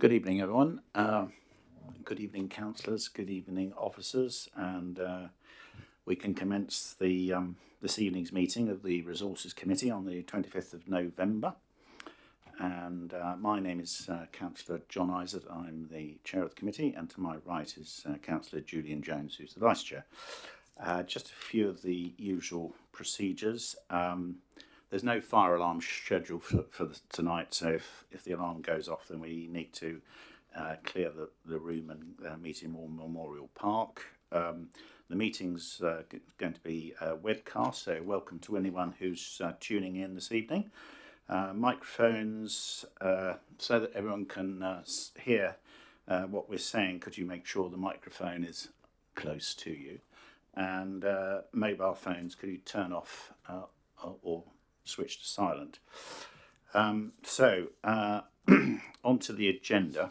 Good evening, everyone. Good evening, councillors. Good evening, officers. And we can commence the this evening's meeting of the Resources Committee on the 25th of November. And my name is Councillor John Isaac. I'm the chair of the committee, and to my right is Councillor Julian Jones, who's the vice chair. Just a few of the usual procedures. There's no fire alarm scheduled for tonight, so if the alarm goes off, then we need to clear the room and meet in War Memorial Park. The meeting's going to be webcast, so welcome to anyone who's tuning in this evening. Microphones, so that everyone can hear what we're saying. Could you make sure the microphone is close to you? And mobile phones, could you turn off or switch to silent? So onto the agenda.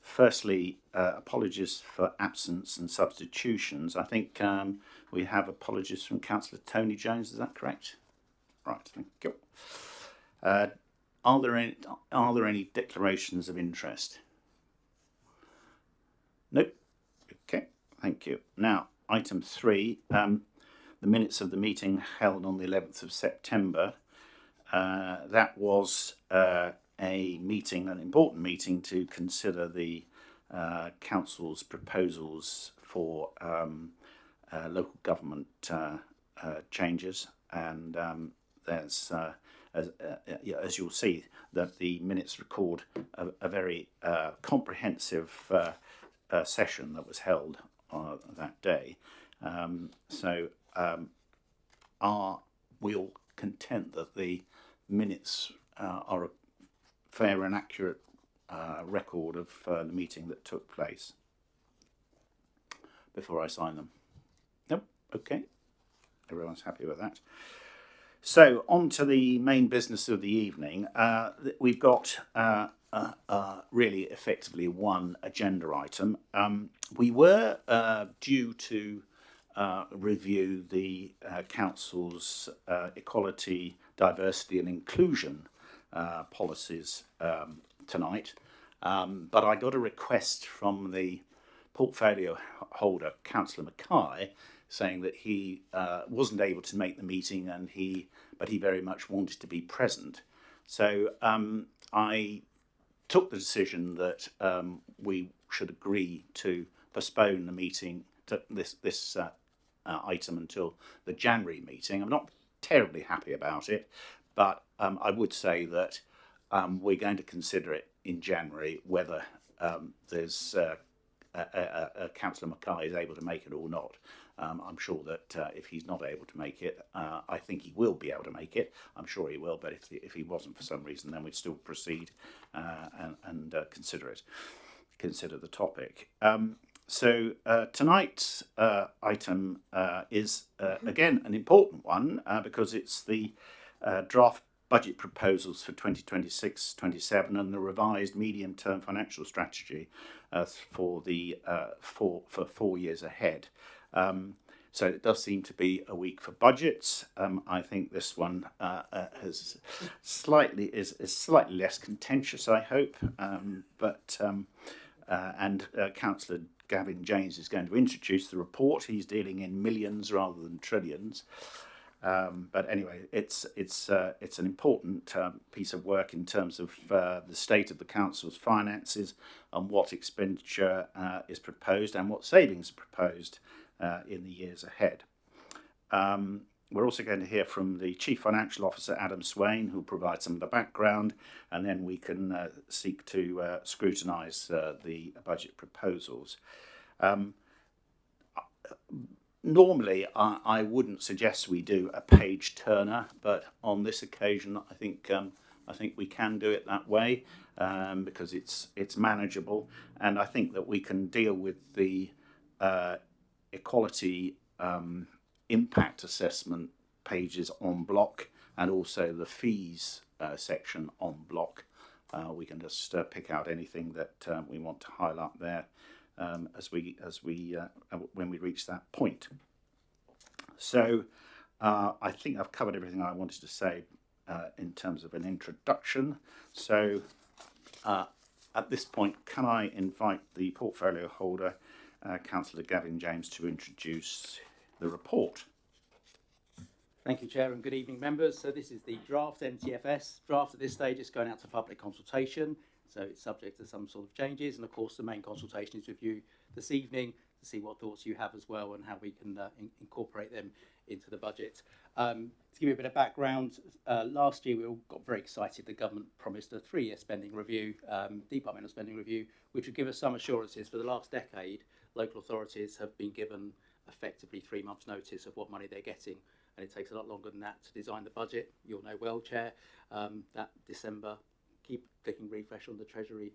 Firstly, apologies for absence and substitutions. I think we have apologies from Councillor Tony Jones. Is that correct? Right. Thank you. Are there any declarations of interest? Nope. Okay. Thank you. Now, item 3. The minutes of the meeting held on the 11th of September. That was a meeting, an important meeting, to consider the council's proposals for local government changes, and there's as you'll see, that the minutes record a very comprehensive session that was held that day. Are we all content that the minutes are a fair and accurate record of the meeting that took place before I sign them? Nope. Okay. Everyone's happy with that. So on to the main business of the evening. We've got really effectively one agenda item. We were due to review the council's equality, diversity and inclusion policies tonight, but I got a request from the portfolio holder, Councillor Mackay, saying that he wasn't able to make the meeting, but he very much wanted to be present. So I took the decision that we should agree to postpone the meeting to this item until the January meeting. I'm not terribly happy about it, but I would say that we're going to consider it in January whether there's Councillor Mackay is able to make it or not. I'm sure that if he's not able to make it, I think he will be able to make it. I'm sure he will, but if he wasn't for some reason, then we'd still proceed and consider the topic. So tonight's item is again an important one because it's the draft budget proposals for 2026-27 and the revised medium-term financial strategy for 4 years ahead. So it does seem to be a week for budgets. I think this one is slightly less contentious, I hope. Councillor Gavin James is going to introduce the report. He's dealing in millions rather than trillions. But anyway, it's an important piece of work in terms of the state of the council's finances and what expenditure is proposed and what savings are proposed in the years ahead. We're also going to hear from the Chief Financial Officer, Adam Swain, who'll provide some of the background, and then we can seek to scrutinise the budget proposals. Normally, I wouldn't suggest we do a page turner, but on this occasion, I think we can do it that way because it's manageable, and I think that we can deal with the equality impact assessment pages en bloc, and also the fees section en bloc. We can just pick out anything that we want to highlight there when we reach that point. So I think I've covered everything I wanted to say in terms of an introduction. So At this point, can I invite the portfolio holder, Councillor Gavin James, to introduce the report? Thank you, Chair, and good evening, members. So this is the draft MTFS. Draft at this stage is going out to public consultation, so it's subject to some sort of changes. And of course, the main consultation is with you this evening to see what thoughts you have as well and how we can incorporate them into the budget. To give you a bit of background, last year we all got very excited. The government promised a 3-year spending review, departmental spending review, which would give us some assurances. For the last decade, local authorities have been given effectively 3 months' notice of what money they're getting. And it takes a lot longer than that to design the budget. You'll know well, Chair, that December, keep clicking refresh on the Treasury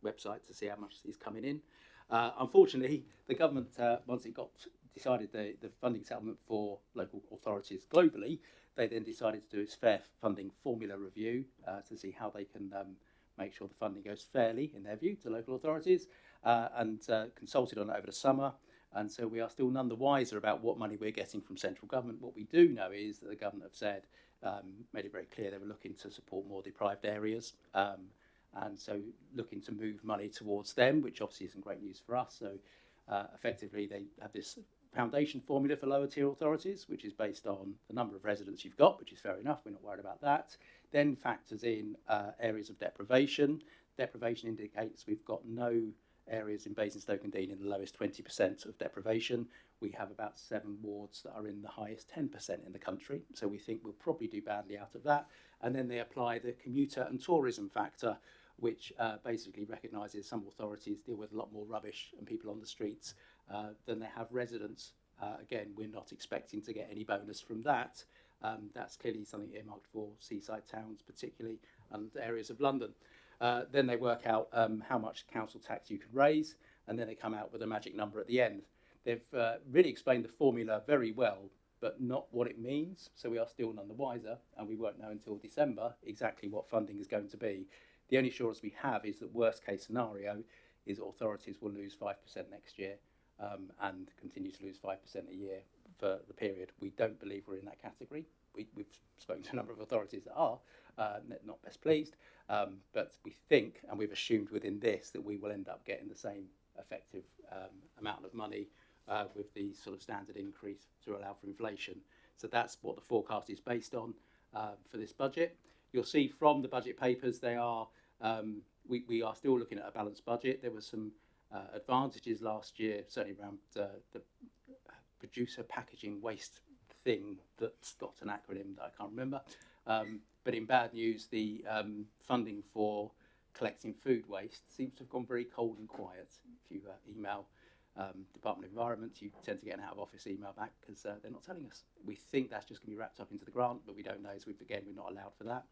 website to see how much is coming in. Unfortunately, the government, once it got decided the funding settlement for local authorities globally, they then decided to do its fair funding formula review to see how they can make sure the funding goes fairly, in their view, to local authorities, and consulted on it over the summer. And so we are still none the wiser about what money we're getting from central government. What we do know is that the government have said, made it very clear they were looking to support more deprived areas. And so looking to move money towards them, which obviously isn't great news for us. So effectively, they have this foundation formula for lower tier authorities, which is based on the number of residents you've got, which is fair enough. We're not worried about that. Then factors in areas of deprivation. Deprivation indicates we've got no areas in Basingstoke and Deane in the lowest 20% of deprivation. We have about 7 wards that are in the highest 10% in the country. So we think we'll probably do badly out of that. And then they apply the commuter and tourism factor, which basically recognises some authorities deal with a lot more rubbish and people on the streets than they have residents. Again, we're not expecting to get any bonus from that. That's clearly something earmarked for seaside towns particularly and areas of London. Then they work out how much council tax you can raise, and then they come out with a magic number at the end. They've really explained the formula very well, but not what it means. So we are still none the wiser, and we won't know until December exactly what funding is going to be. The only assurance we have is that worst case scenario is authorities will lose 5% next year and continue to lose 5% a year for the period. We don't believe we're in that category. We've spoken to a number of authorities that are not best pleased, but we think, and we've assumed within this, that we will end up getting the same effective amount of money with the sort of standard increase to allow for inflation. So that's what the forecast is based on for this budget. You'll see from the budget papers, they are we are still looking at a balanced budget. There were some advantages last year, certainly around the producer packaging waste thing that's got an acronym that I can't remember. But in bad news, the funding for collecting food waste seems to have gone very cold and quiet. If you email Department of Environment, you tend to get an out-of-office email back because they're not telling us. We think that's just going to be wrapped up into the grant, but we don't know, so we're not allowed for that.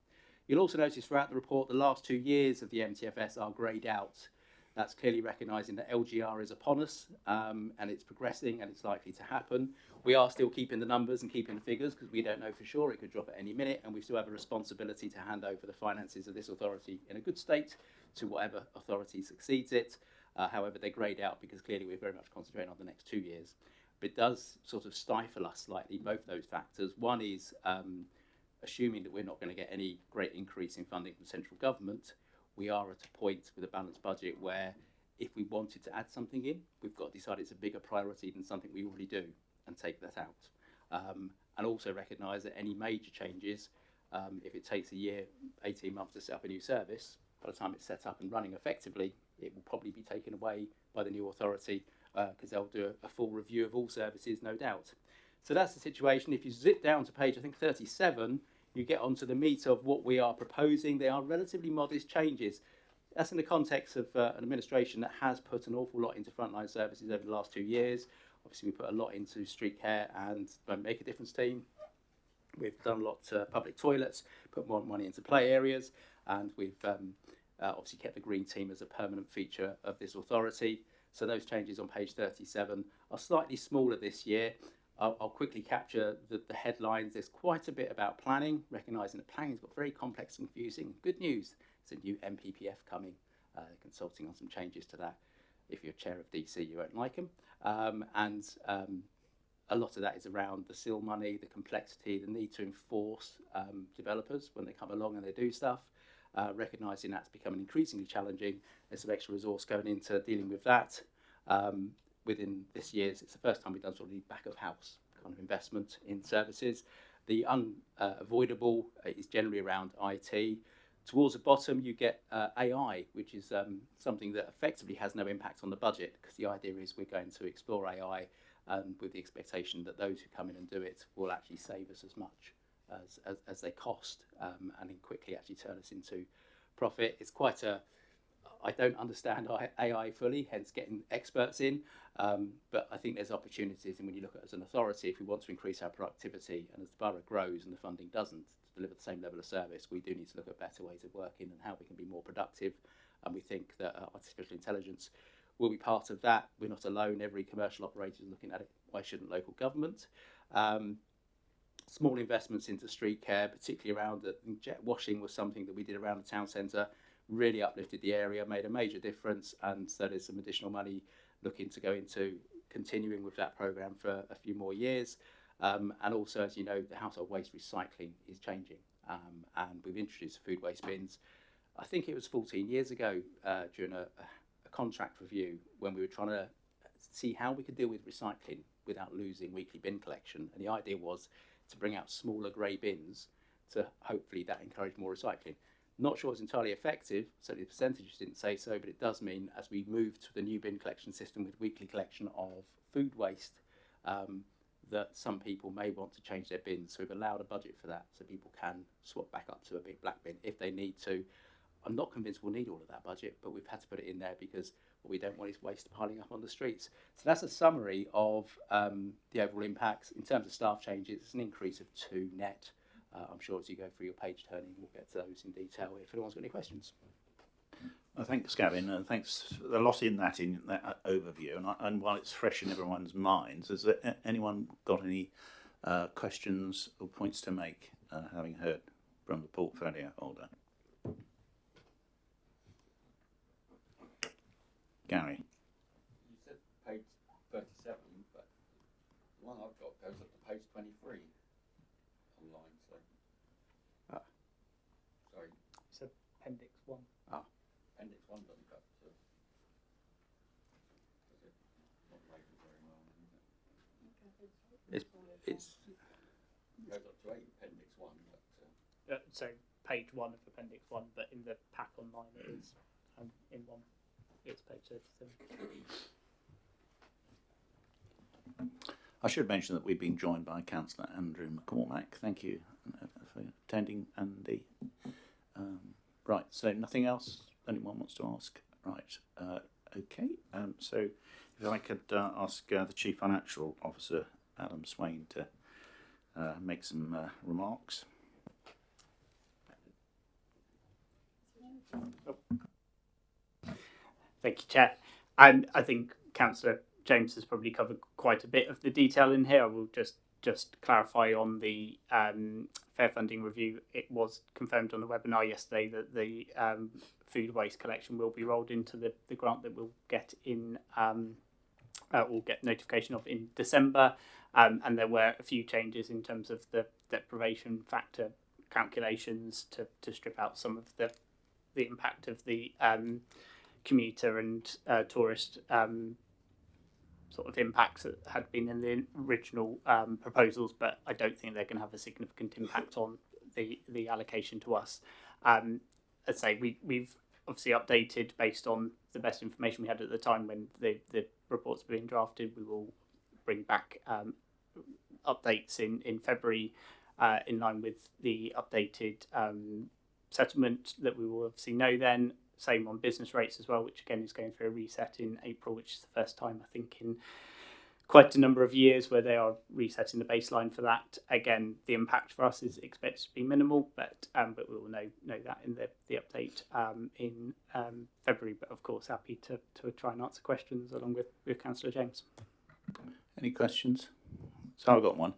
You'll also notice throughout the report, the last 2 years of the MTFS are greyed out. That's clearly recognising that LGR is upon us and it's progressing and it's likely to happen. We are still keeping the numbers and keeping the figures because we don't know for sure. It could drop at any minute, and we still have a responsibility to hand over the finances of this authority in a good state to whatever authority succeeds it. However, they're greyed out because clearly we're very much concentrating on the next 2 years. But it does sort of stifle us slightly, both those factors. One is assuming that we're not going to get any great increase in funding from central government. We are at a point with a balanced budget where if we wanted to add something in, we've got to decide it's a bigger priority than something we already do and take that out. And also recognise that any major changes, if it takes a year, 18 months to set up a new service, by the time it's set up and running effectively, it will probably be taken away by the new authority because they'll do a full review of all services, no doubt. So that's the situation. If you zip down to page, I think 37, you get onto the meat of what we are proposing. They are relatively modest changes. That's in the context of an administration that has put an awful lot into frontline services over the last 2 years. Obviously, we put a lot into street care and Make a Difference team. We've done a lot to public toilets, put more money into play areas, and we've obviously kept the green team as a permanent feature of this authority. So those changes on page 37 are slightly smaller this year. I'll quickly capture the headlines. There's quite a bit about planning, recognising that planning's got very complex and confusing. Good news, there's a new MPPF coming, consulting on some changes to that. If you're chair of DC, you won't like them. And a lot of that is around the SIL money, the complexity, the need to enforce developers when they come along and they do stuff. recognising that's becoming increasingly challenging. There's some extra resource going into dealing with that. Within this year's, it's the first time we've done sort of the back of house kind of investment in services. The unavoidable is generally around IT. Towards the bottom, you get AI, which is something that effectively has no impact on the budget, because the idea is we're going to explore AI with the expectation that those who come in and do it will actually save us as much as they cost, and then quickly actually turn us into profit. It's quite a, I don't understand AI fully, hence getting experts in, but I think there's opportunities, and when you look at it as an authority, if we want to increase our productivity, and as the borough grows and the funding doesn't deliver the same level of service, we do need to look at better ways of working and how we can be more productive, and we think that artificial intelligence will be part of that. We're not alone. Every commercial operator is looking at it. Why shouldn't local government? Small investments into street care, particularly around jet washing, was something that we did around the town centre, really uplifted the area, made a major difference, and so there's some additional money looking to go into continuing with that programme for a few more years. And also, as you know, the household waste recycling is changing, and we've introduced food waste bins. I think it was 14 years ago during a contract review when we were trying to see how we could deal with recycling without losing weekly bin collection, and the idea was to bring out smaller grey bins to hopefully that encourage more recycling. Not sure it's entirely effective, certainly the percentages didn't say so, but it does mean as we move to the new bin collection system with weekly collection of food waste, that some people may want to change their bins. So we've allowed a budget for that so people can swap back up to a big black bin if they need to. I'm not convinced we'll need all of that budget, but we've had to put it in there because what we don't want is waste piling up on the streets. So that's a summary of the overall impacts. In terms of staff changes, it's an increase of 2 net. I'm sure as you go through your page turning, we'll get to those in detail if anyone's got any questions. Well, thanks, Gavin. Thanks. A lot in that overview. And while it's fresh in everyone's minds, has anyone got any questions or points to make, having heard from the portfolio holder? Gary. You said page 37, but the one I've got goes up to page 23 online. So, sorry, It's appendix 1. appendix 1 doesn't go up to. Does it? Not labelled very well, is it? It goes up to appendix 1, but. So page 1 of appendix 1, but in the pack online it is in 1. It's page 37. I should mention that we've been joined by Councillor Andrew McCormack. Thank you for attending. And the right, so nothing else anyone wants to ask? Right, okay. So if I could ask the Chief Financial Officer, Adam Swain, to make some remarks. Thank you, Chair. And I think Councillor James has probably covered quite a bit of the detail in here. I will just clarify on the fair funding review. It was confirmed on the webinar yesterday that the food waste collection will be rolled into the grant that we'll get in, we'll get notification of in December. And there were a few changes in terms of the deprivation factor calculations to strip out some of the impact of the commuter and tourist sort of impacts that had been in the original proposals, but I don't think they're going to have a significant impact on the allocation to us. I'd say we've obviously updated based on the best information we had at the time when the reports were being drafted. We will bring back updates in February in line with the updated settlement that we will obviously know then. Same on business rates as well, which again is going through a reset in April, which is the first time I think in quite a number of years where they are resetting the baseline for that. Again, the impact for us is expected to be minimal, but we will know that in the update in February. But of course, happy to try and answer questions along with Councillor James. Any questions? So I've got one.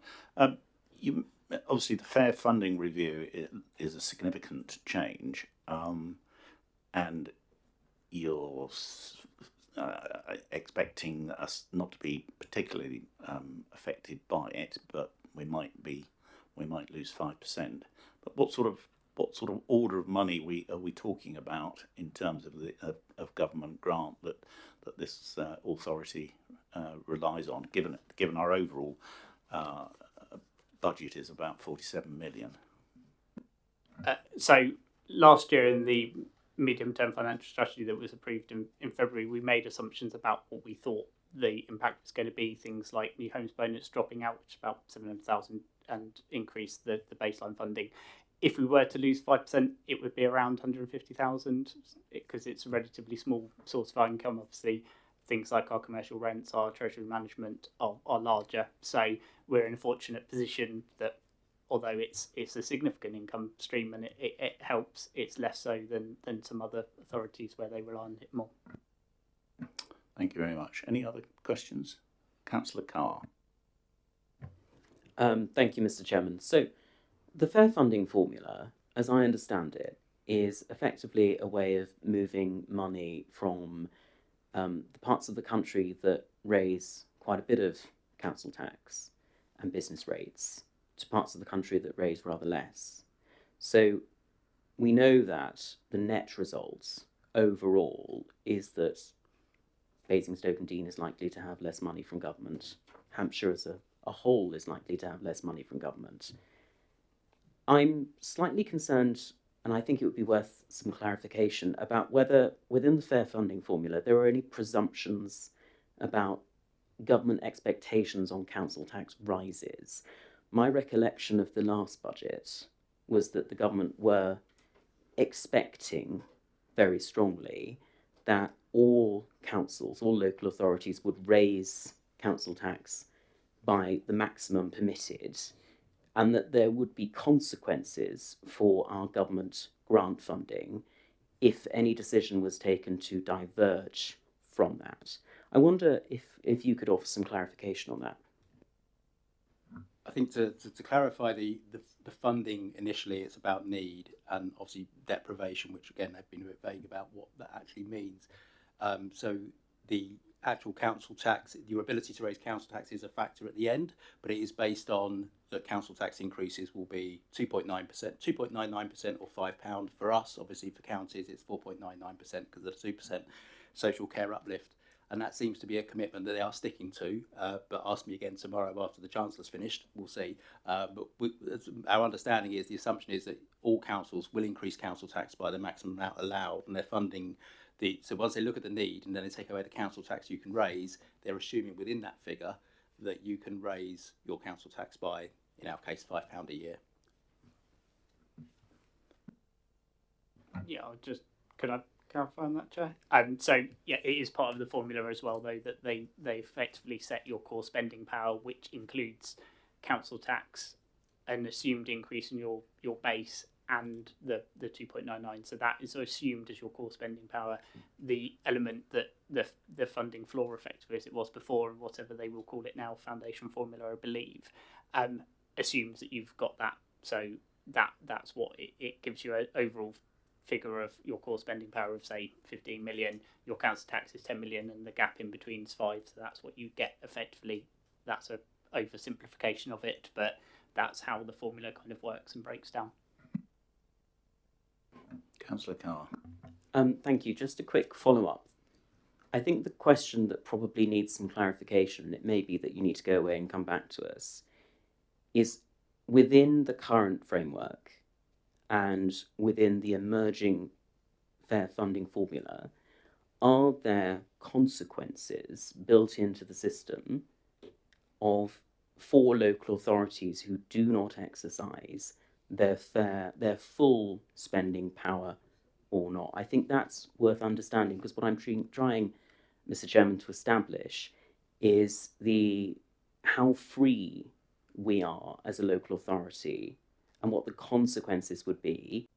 You obviously the fair funding review is a significant change. And you're expecting us not to be particularly affected by it, but we might lose 5%. But what sort of what sort of order of money are we talking about in terms of the of government grant that this authority relies on, given our overall budget is about 47 million? So last year in the medium-term financial strategy that was approved in February, we made assumptions about what we thought the impact was going to be. Things like new homes bonus dropping out, which is about 700,000, and increase the baseline funding. If we were to lose 5%, it would be around 150,000 because it's a relatively small source of income. Obviously, things like our commercial rents, our treasury management are larger. So we're in a fortunate position that although it's a significant income stream and it helps, it's less so than some other authorities where they rely on it more. Thank you very much. Any other questions? Councillor Carr. Thank you, Mr. Chairman. So the fair funding formula, as I understand it, is effectively a way of moving money from the parts of the country that raise quite a bit of council tax and business rates to parts of the country that raise rather less. So we know that the net result overall is that Basingstoke and Deane is likely to have less money from government. Hampshire as a whole is likely to have less money from government. I'm slightly concerned, and I think it would be worth some clarification about whether within the fair funding formula there are any presumptions about government expectations on council tax rises. My recollection of the last budget was that the government were expecting very strongly that all councils, all local authorities would raise council tax by the maximum permitted, and that there would be consequences for our government grant funding if any decision was taken to diverge from that. I wonder if you could offer some clarification on that. I think to clarify the funding initially, it's about need and obviously deprivation, which again they've been a bit vague about what that actually means. So the actual council tax, your ability to raise council tax is a factor at the end, but it is based on that council tax increases will be 2.9%, 2.99% or £5 for us. Obviously for counties it's 4.99% because of the 2% social care uplift. And that seems to be a commitment that they are sticking to. But ask me again tomorrow after the Chancellor's finished, we'll see. But our understanding is, the assumption is that all councils will increase council tax by the maximum amount allowed, and they're funding so once they look at the need and then they take away the council tax you can raise, they're assuming within that figure that you can raise your council tax by, in our case, £5 a year. Yeah, could I clarify on that, Chair? So yeah, it is part of the formula as well, though, that they effectively set your core spending power, which includes council tax, an assumed increase in your base, and the 2.99. So that is assumed as your core spending power. The element that the funding floor, effectively as it was before, and whatever they will call it now, foundation formula, I believe, assumes that you've got that. So that's what it gives you an overall figure of your core spending power of, say, 15 million. Your council tax is 10 million, and the gap in between is 5. So that's what you get effectively. That's a oversimplification of it, but that's how the formula kind of works and breaks down. Councillor Carr. Thank you. Just a quick follow-up. I think the question that probably needs some clarification, and it may be that you need to go away and come back to us, is within the current framework and within the emerging fair funding formula, are there consequences built into the system for local authorities who do not exercise their full spending power or not? I think that's worth understanding, because what I'm trying, Mr. Chairman, to establish is how free we are as a local authority and what the consequences would be.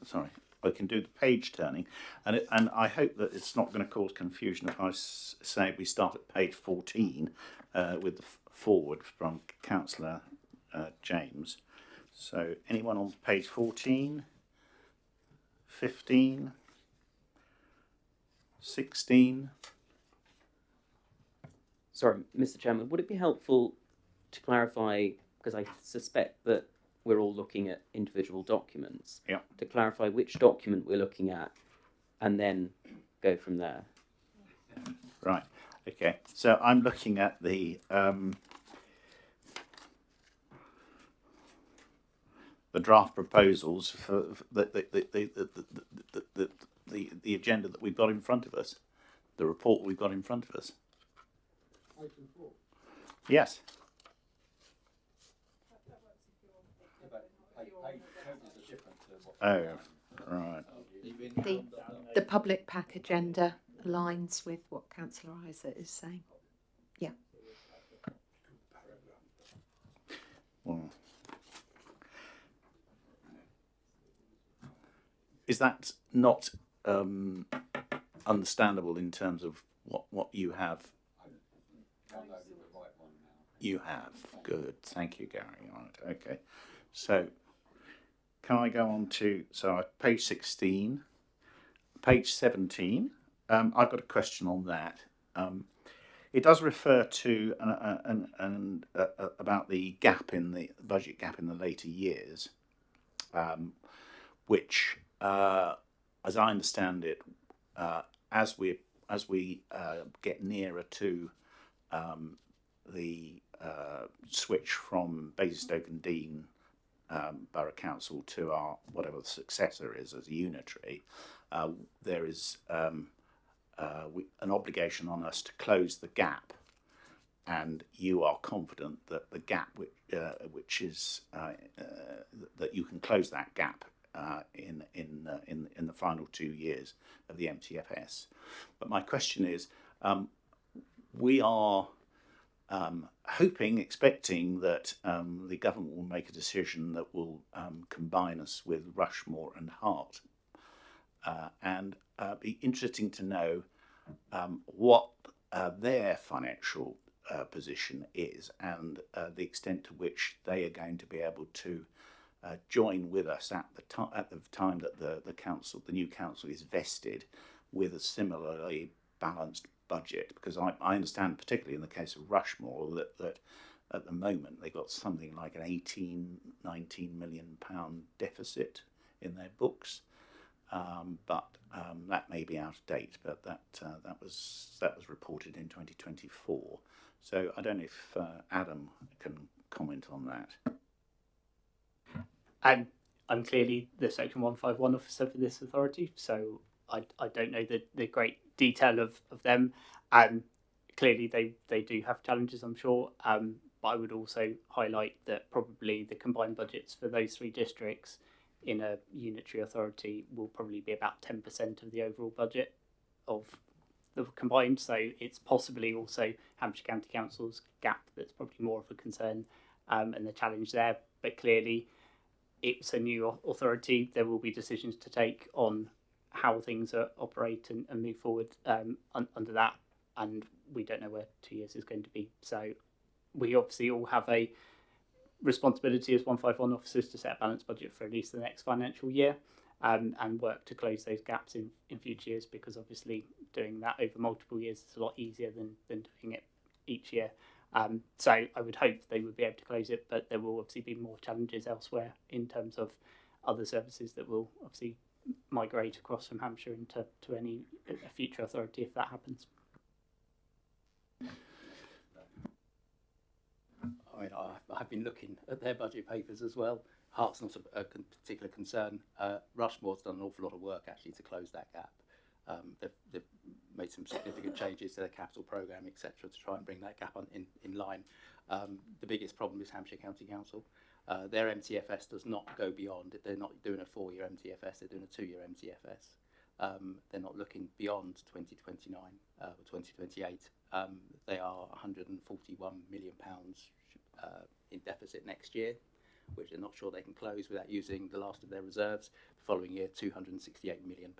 Sorry, I can do the page turning, and I hope that it's not going to cause confusion if I say we start at page 14 with the forward from Councillor James. So anyone on page 14, 15, 16? Sorry, Mr. Chairman, would it be helpful to clarify, because I suspect that we're all looking at individual documents, Yeah. to clarify which document we're looking at and then go from there? Right. Okay. So I'm looking at the draft proposals for the agenda that we've got in front of us, the report we've got in front of us. Item 4. Yes. Pages are different to what. Oh, right. The public pack agenda aligns with what Councillor Isaac is saying. Yeah. Well, is that not understandable in terms of what you have? Downloaded the right one now. You have. Good. Thank you, Gary. Right. Okay. So, can I go on to page 16, page 17? I've got a question on that. It does refer to about the gap in the budget gap in the later years, which, as I understand it, as we get nearer to the switch from Basingstoke and Deane Borough Council to our whatever the successor is as a unitary, there is an obligation on us to close the gap, and you are confident that the gap which is that you can close that gap in the final 2 years of the MTFS. But my question is, we are hoping, expecting that the government will make a decision that will combine us with Rushmore and Hart, and be interesting to know what their financial position is, and the extent to which they are going to be able to join with us at the time that the new council is vested with a similarly balanced budget. Because I understand, particularly in the case of Rushmore, that at the moment they've got something like an 19 million pound deficit in their books. But that may be out of date, but that was reported in 2024. So I don't know if Adam can comment on that. And I'm clearly the Section 151 officer for this authority, so I don't know the great detail of them. Clearly they do have challenges, I'm sure. But I would also highlight that probably the combined budgets for those three districts in a unitary authority will probably be about 10% of the overall budget of the combined. So it's possibly also Hampshire County Council's gap that's probably more of a concern and the challenge there. But clearly it's a new authority. There will be decisions to take on how things operate and move forward under that. And we don't know where 2 years is going to be. So we obviously all have a responsibility as 151 officers to set a balanced budget for at least the next financial year and work to close those gaps in future years, because obviously doing that over multiple years is a lot easier than doing it each year. So I would hope they would be able to close it, but there will obviously be more challenges elsewhere in terms of other services that will obviously migrate across from Hampshire into any future authority if that happens. I mean, I've been looking at their budget papers as well. Hart's not a particular concern. Rushmore's done an awful lot of work actually to close that gap. They've made some significant changes to their capital programme, etc., to try and bring that gap in line. The biggest problem is Hampshire County Council. Their MTFS does not go beyond. They're not doing a 4-year MTFS, they're doing a 2-year MTFS. They're not looking beyond 2029 or 2028. They are £141 million in deficit next year, which they're not sure they can close without using the last of their reserves. The following year, £268 million.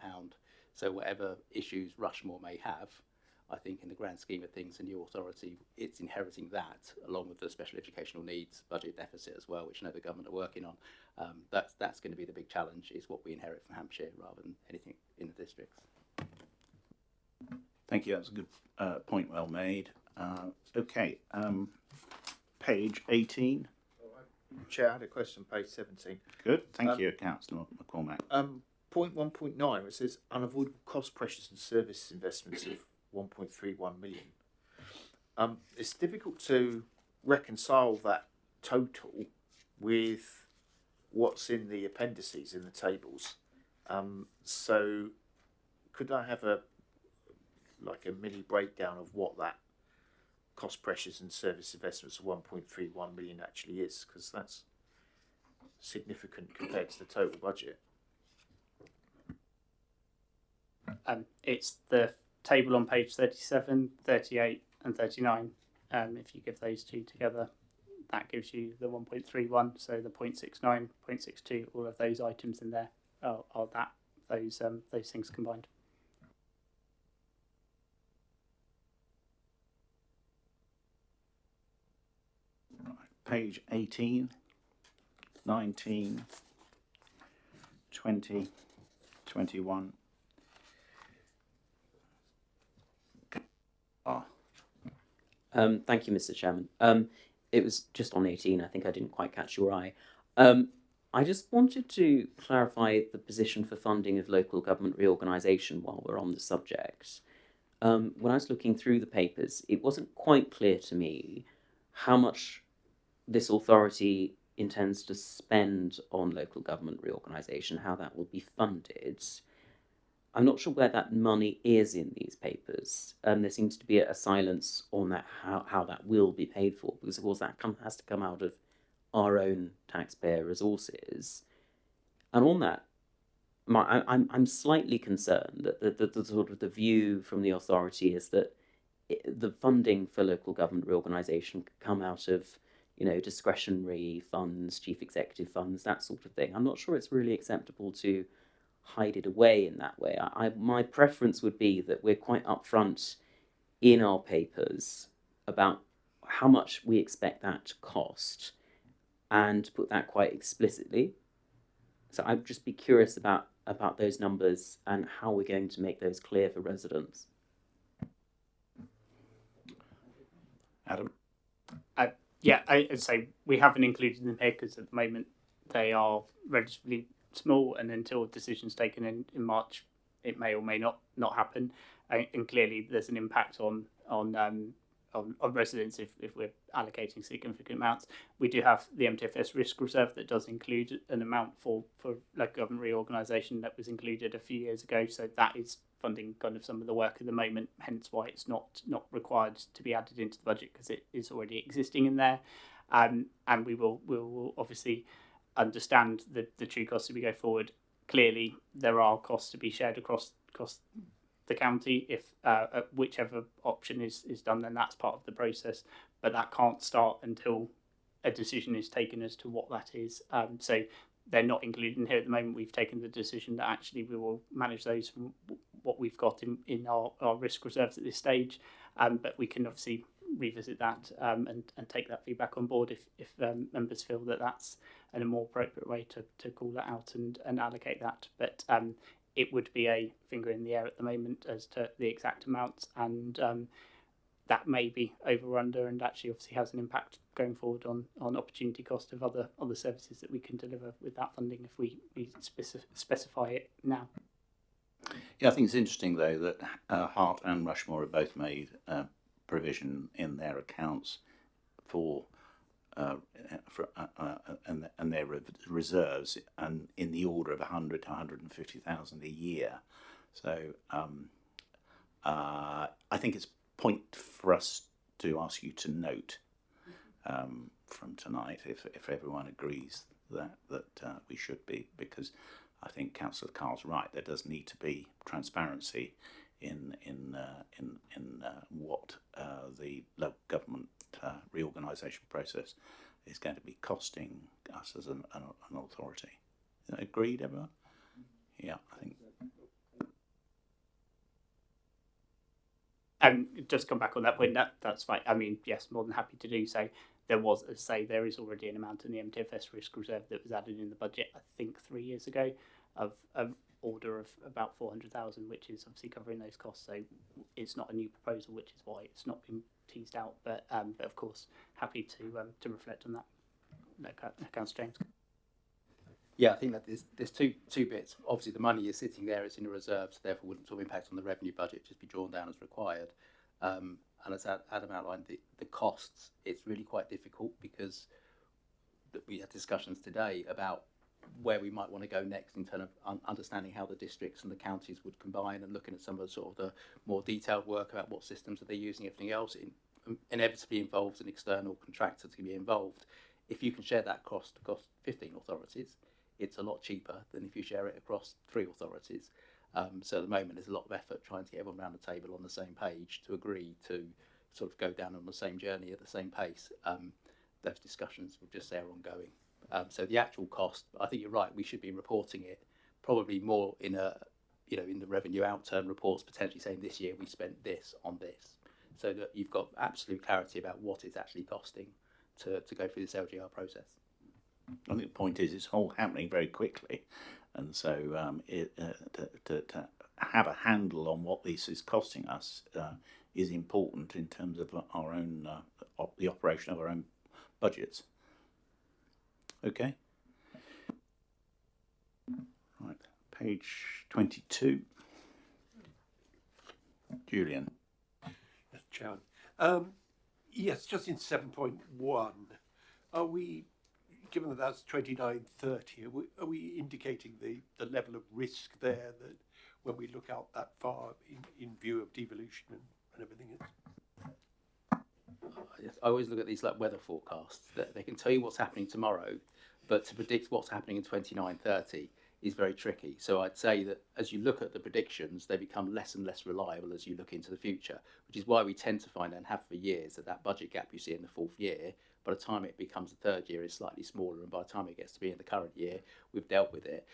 So whatever issues Rushmore may have, I think in the grand scheme of things, a new authority, it's inheriting that, along with the special educational needs budget deficit as well, which I know the government are working on. That's going to be the big challenge, is what we inherit from Hampshire rather than anything in the districts. Thank you. That's a good point, well made. Okay, page 18. Chair, I had a question, page 17. Good, thank you, Councillor McCormack. Point 1.9, it says unavoidable cost pressures and service investments of 1.31 million. It's difficult to reconcile that total with what's in the appendices in the tables. So could I have a mini breakdown of what that cost pressures and service investments of 1.31 million actually is, because that's significant compared to the total budget. It's the table on page 37, 38 and 39. If you give those two together, that gives you the 1.31, so the 0.69, 0.62, all of those items in there are those things combined. Page 18, 19, 20, 21. Thank you, Mr. Chairman. It was just on 18. I think I didn't quite catch your eye. I just wanted to clarify the position for funding of local government reorganisation while we're on the subject. When I was looking through the papers, it wasn't quite clear to me how much this authority intends to spend on local government reorganisation, how that will be funded. I'm not sure where that money is in these papers. There seems to be a silence on that, how that will be paid for, because of course that has to come out of our own taxpayer resources. And on that, I'm slightly concerned that the sort of the view from the authority is that the funding for local government reorganisation could come out of, you know, discretionary funds, chief executive funds, that sort of thing. I'm not sure it's really acceptable to hide it away in that way. My preference would be that we're quite upfront in our papers about how much we expect that to cost and put that quite explicitly. So I'd just be curious about those numbers and how we're going to make those clear for residents. Adam? Yeah, I'd say we haven't included them here because at the moment they are relatively small, and until a decision's taken in March, it may or may not happen. And clearly, there's an impact on residents if we're allocating significant amounts. We do have the MTFS risk reserve that does include an amount for local government reorganisation that was included a few years ago. So that is funding kind of some of the work at the moment. Hence why it's not required to be added into the budget, because it is already existing in there. And we will obviously understand the true costs as we go forward. Clearly, there are costs to be shared across the county. If whichever option is done, then that's part of the process. But that can't start until a decision is taken as to what that is. So they're not included in here at the moment. We've taken the decision that actually we will manage those from what we've got in our risk reserves at this stage. But we can obviously revisit that and take that feedback on board if members feel that that's a more appropriate way to call that out and allocate that. But it would be a finger in the air at the moment as to the exact amounts, and that may be over or under, and actually obviously has an impact going forward on opportunity cost of other services that we can deliver with that funding if we specify it now. Yeah, I think it's interesting though that Hart and Rushmore have both made provision in their accounts for and their reserves, and in the order of 100 to 150,000 a year. So I think it's a point for us to ask you to note from tonight if everyone agrees that we should be, because I think Councillor Carl's right. There does need to be transparency in what the local government reorganisation process is going to be costing us as an authority. Agreed, everyone? Yeah, I think. And just come back on that point, that's fine. I mean, yes, more than happy to do so. There is already an amount in the MTFS risk reserve that was added in the budget, I think 3 years ago, of order of about 400,000, which is obviously covering those costs. So it's not a new proposal, which is why it's not been teased out. But of course, happy to reflect on that. No, Councillor James. Yeah, I think that there's two bits. Obviously, the money is sitting there; it's in a reserve, so therefore wouldn't sort of impact on the revenue budget. Just be drawn down as required. And as Adam outlined, the costs, it's really quite difficult because we had discussions today about where we might want to go next in terms of understanding how the districts and the counties would combine, and looking at some of the sort of the more detailed work about what systems are they using, everything else. It inevitably involves an external contractor to be involved. If you can share that cost across 15 authorities, it's a lot cheaper than if you share it across 3 authorities. So at the moment, there's a lot of effort trying to get everyone around the table on the same page to agree to sort of go down on the same journey at the same pace. Those discussions will just say are ongoing. So the actual cost, I think you're right, we should be reporting it probably more in in the revenue outturn reports, potentially saying this year we spent this on this, so that you've got absolute clarity about what it's actually costing to go through this LGR process. I think the point is it's all happening very quickly, and so to have a handle on what this is costing us is important in terms of our own the operation of our own budgets. Okay. Right, page 22. Julian. Yes, Chairman. Yes, just in 7.1, are we, given that that's 2930, are we indicating the level of risk there that when we look out that far in view of devolution and everything else? I always look at these like weather forecasts, that they can tell you what's happening tomorrow, but to predict what's happening in 2930 is very tricky. So I'd say that as you look at the predictions, they become less and less reliable as you look into the future, which is why we tend to find and have for years that budget gap you see in the 4th year, by the time it becomes the 3rd year, is slightly smaller, and by the time it gets to be in the current year, we've dealt with it.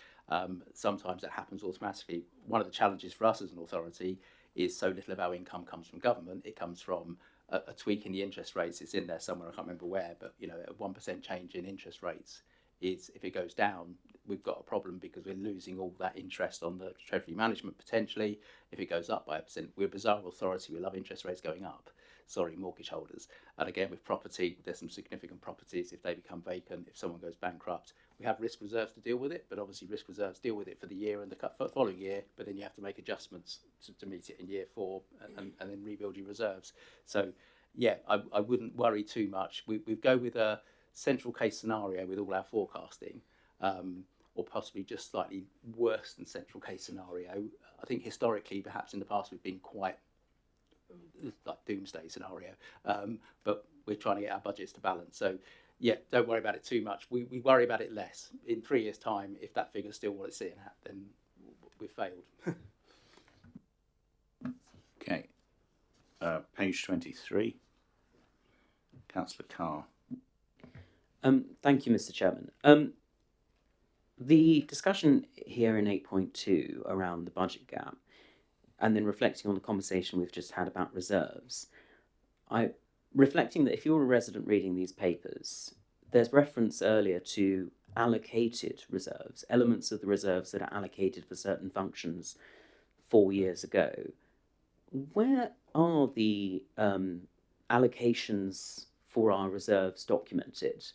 Sometimes that happens automatically. One of the challenges for us as an authority is so little of our income comes from government. It comes from a tweak in the interest rates. It's in there somewhere, I can't remember where, but a 1% change in interest rates is, if it goes down, we've got a problem because we're losing all that interest on the treasury management potentially. If it goes up by 1%, we're a bizarre authority. We love interest rates going up. Sorry, mortgage holders. And again, with property, there's some significant properties. If they become vacant, if someone goes bankrupt, we have risk reserves to deal with it, but obviously risk reserves deal with it for the year and the following year, but then you have to make adjustments to meet it in year 4 and then rebuild your reserves. So yeah, I wouldn't worry too much. We go with a central case scenario with all our forecasting, or possibly just slightly worse than central case scenario. I think historically, perhaps in the past, we've been quite like doomsday scenario, but we're trying to get our budgets to balance. So yeah, don't worry about it too much. We worry about it less. In 3 years' time, if that figure's still what it's sitting at, then we've failed. Okay. Page 23. Councillor Carr. Thank you, Mr. Chairman. The discussion here in 8.2 around the budget gap, and then reflecting on the conversation we've just had about reserves, reflecting that if you're a resident reading these papers, there's reference earlier to allocated reserves, elements of the reserves that are allocated for certain functions 4 years ago. Where are the allocations for our reserves documented?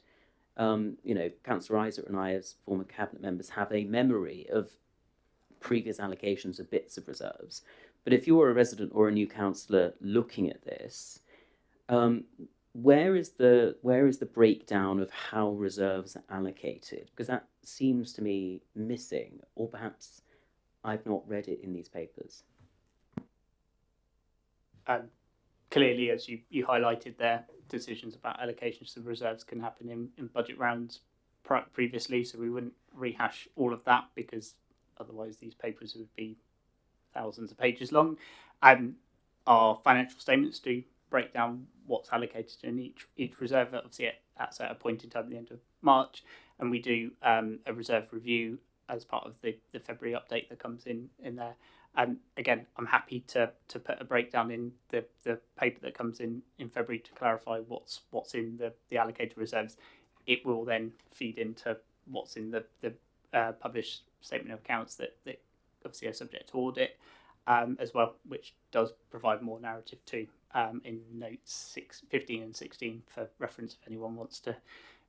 Councillor Isaac and I, as former cabinet members, have a memory of previous allocations of bits of reserves. But if you're a resident or a new councillor looking at this, where is the breakdown of how reserves are allocated? Because that seems to me missing, or perhaps I've not read it in these papers. Clearly, as you highlighted there, decisions about allocations of reserves can happen in budget rounds previously, so we wouldn't rehash all of that because otherwise these papers would be thousands of pages long. Our financial statements do break down what's allocated in each reserve, obviously at a point in time at the end of March, and we do a reserve review as part of the February update that comes in there. Again, I'm happy to put a breakdown in the paper that comes in February to clarify what's in the allocated reserves. It will then feed into what's in the published statement of accounts that obviously are subject to audit as well, which does provide more narrative too in notes 15 and 16 for reference if anyone wants to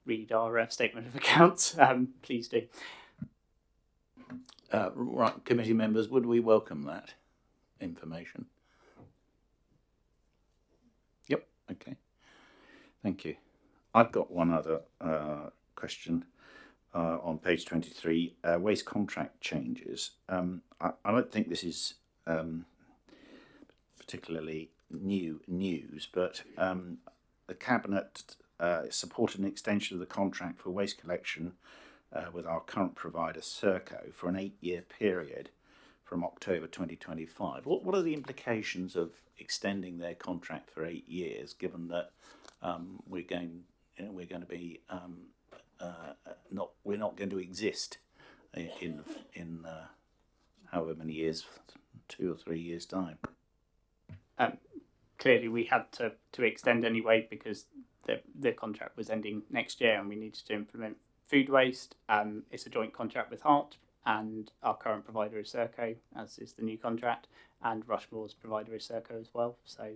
read our statement of accounts. Please do. Right, committee members, would we welcome that information? Yep, okay. Thank you. I've got one other question on page 23, waste contract changes. I don't think this is particularly new news, but the Cabinet supported an extension of the contract for waste collection with our current provider, Serco, for an 8-year period from October 2025. What are the implications of extending their contract for 8 years, given that we're going to be we're not going to exist in however many years, 2 or 3 years time? Clearly, we had to extend anyway because the contract was ending next year, and we needed to implement food waste. It's a joint contract with Hart, and our current provider is Serco, as is the new contract, and Rushmore's provider is Serco as well. So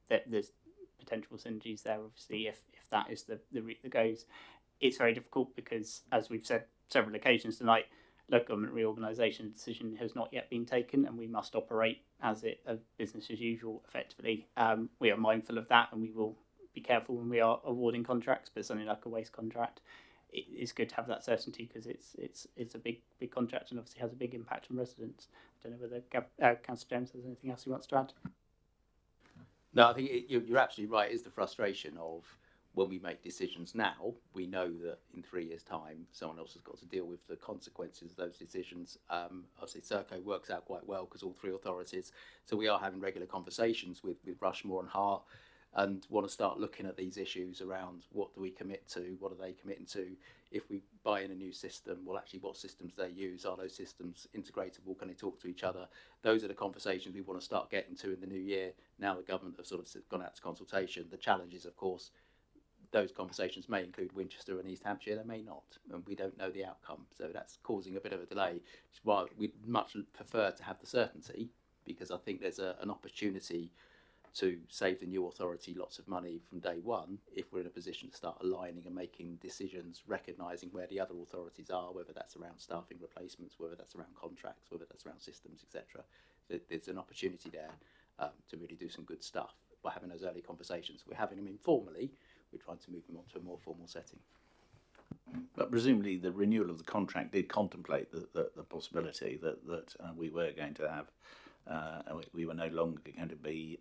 there's potential synergies there, obviously, if that is the route that goes. It's very difficult because, as we've said several occasions tonight, local government reorganisation decision has not yet been taken, and we must operate as a business as usual effectively. We are mindful of that, and we will be careful when we are awarding contracts, but something like a waste contract, it's good to have that certainty because it's a big contract and obviously has a big impact on residents. I don't know whether Councillor James has anything else he wants to add. No, I think you're absolutely right. It's the frustration of when we make decisions now, we know that in 3 years' time, someone else has got to deal with the consequences of those decisions. Obviously, Serco works out quite well because all 3 authorities. So we are having regular conversations with Rushmore and Hart, and want to start looking at these issues around what do we commit to, what are they committing to. If we buy in a new system, well, actually, what systems they use? Are those systems integratable? Can they talk to each other? Those are the conversations we want to start getting to in the new year. Now the government have sort of gone out to consultation. The challenge is, of course, those conversations may include Winchester and East Hampshire, they may not, and we don't know the outcome. So that's causing a bit of a delay, which is why we'd much prefer to have the certainty, because I think there's an opportunity to save the new authority lots of money from day one if we're in a position to start aligning and making decisions, recognising where the other authorities are, whether that's around staffing replacements, whether that's around contracts, whether that's around systems, etc. There's an opportunity there to really do some good stuff by having those early conversations. We're having them informally, we're trying to move them on to a more formal setting. But presumably the renewal of the contract did contemplate the possibility that we were going to have, we were no longer going to be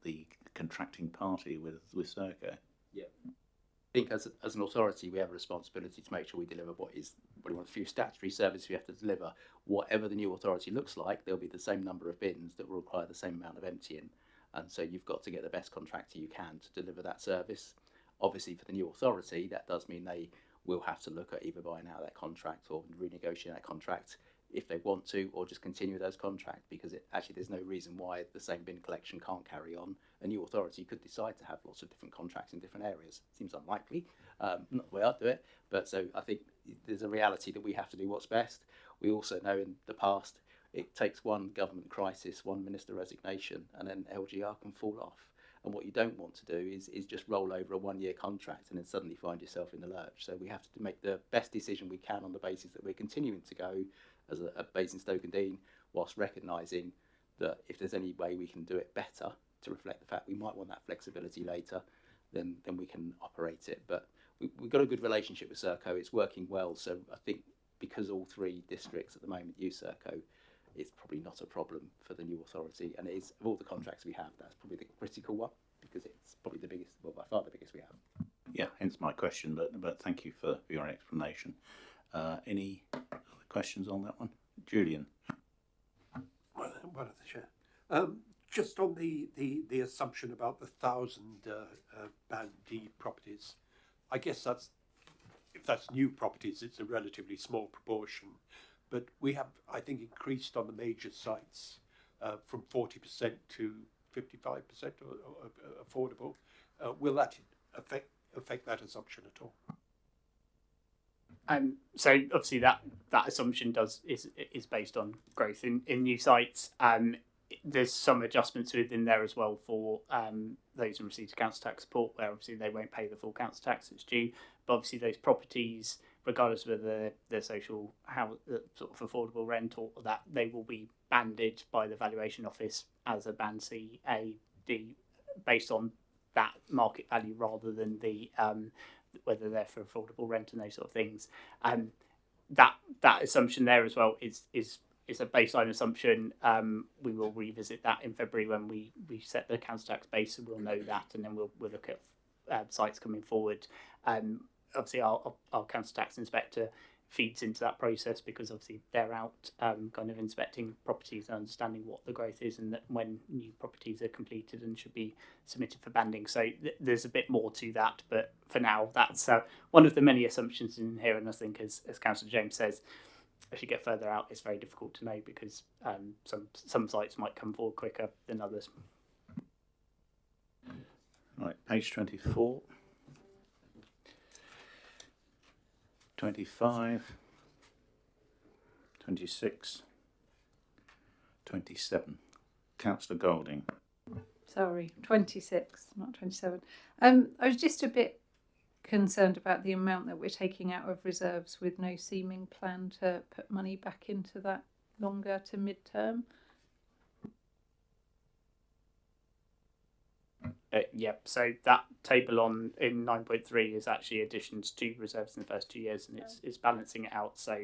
the contracting party with Serco. Yeah. I think as an authority, we have a responsibility to make sure we deliver what is probably one of the few statutory services we have to deliver. Whatever the new authority looks like, there'll be the same number of bins that will require the same amount of emptying. And so you've got to get the best contractor you can to deliver that service. Obviously, for the new authority, that does mean they will have to look at either buying out that contract or renegotiating that contract if they want to, or just continue those contracts, because actually there's no reason why the same bin collection can't carry on. A new authority could decide to have lots of different contracts in different areas. Seems unlikely, not the way I'd do it, but so I think there's a reality that we have to do what's best. We also know in the past it takes one government crisis, one minister resignation, and then LGR can fall off. And what you don't want to do is just roll over a 1-year contract and then suddenly find yourself in the lurch. So we have to make the best decision we can on the basis that we're continuing to go as a Basingstoke and Dean, whilst recognising that if there's any way we can do it better to reflect the fact we might want that flexibility later, then we can operate it. But we've got a good relationship with Serco. It's working well. So I think because all 3 districts at the moment use Serco, it's probably not a problem for the new authority, and it is, of all the contracts we have, that's probably the critical one, because it's probably the biggest, well, by far the biggest we have. Yeah, hence my question, but thank you for your explanation. Any other questions on that one? Julian? One of the chair. Just on the assumption about the 1,000 Band D properties, I guess if that's new properties, it's a relatively small proportion. But we have, I think, increased on the major sites from 40% to 55% affordable. Will that affect that assumption at all? So obviously that assumption is based on growth in new sites. There's some adjustments within there as well for those in receipt of council tax support, where obviously they won't pay the full council tax that's due. But obviously those properties, regardless of whether they're social, sort of affordable rent or that, they will be banded by the valuation office as a band C, A, D, based on that market value rather than the whether they're for affordable rent and those sort of things. That assumption there as well is a baseline assumption. We will revisit that in February when we set the council tax base, and we'll know that, and then we'll look at sites coming forward. Obviously, our council tax inspector feeds into that process because obviously they're out kind of inspecting properties and understanding what the growth is and that when new properties are completed and should be submitted for banding. So there's a bit more to that, but for now that's one of the many assumptions in here. And I think as Councillor James says, as you get further out, it's very difficult to know because some sites might come forward quicker than others. Right, page 24. 25, 26, 27. Councillor Golding. Sorry, 26, not 27. I was just a bit concerned about the amount that we're taking out of reserves with no seeming plan to put money back into that longer to mid-term. Yep. So that table in 9.3 is actually additions to reserves in the first 2 years, and it's balancing it out. So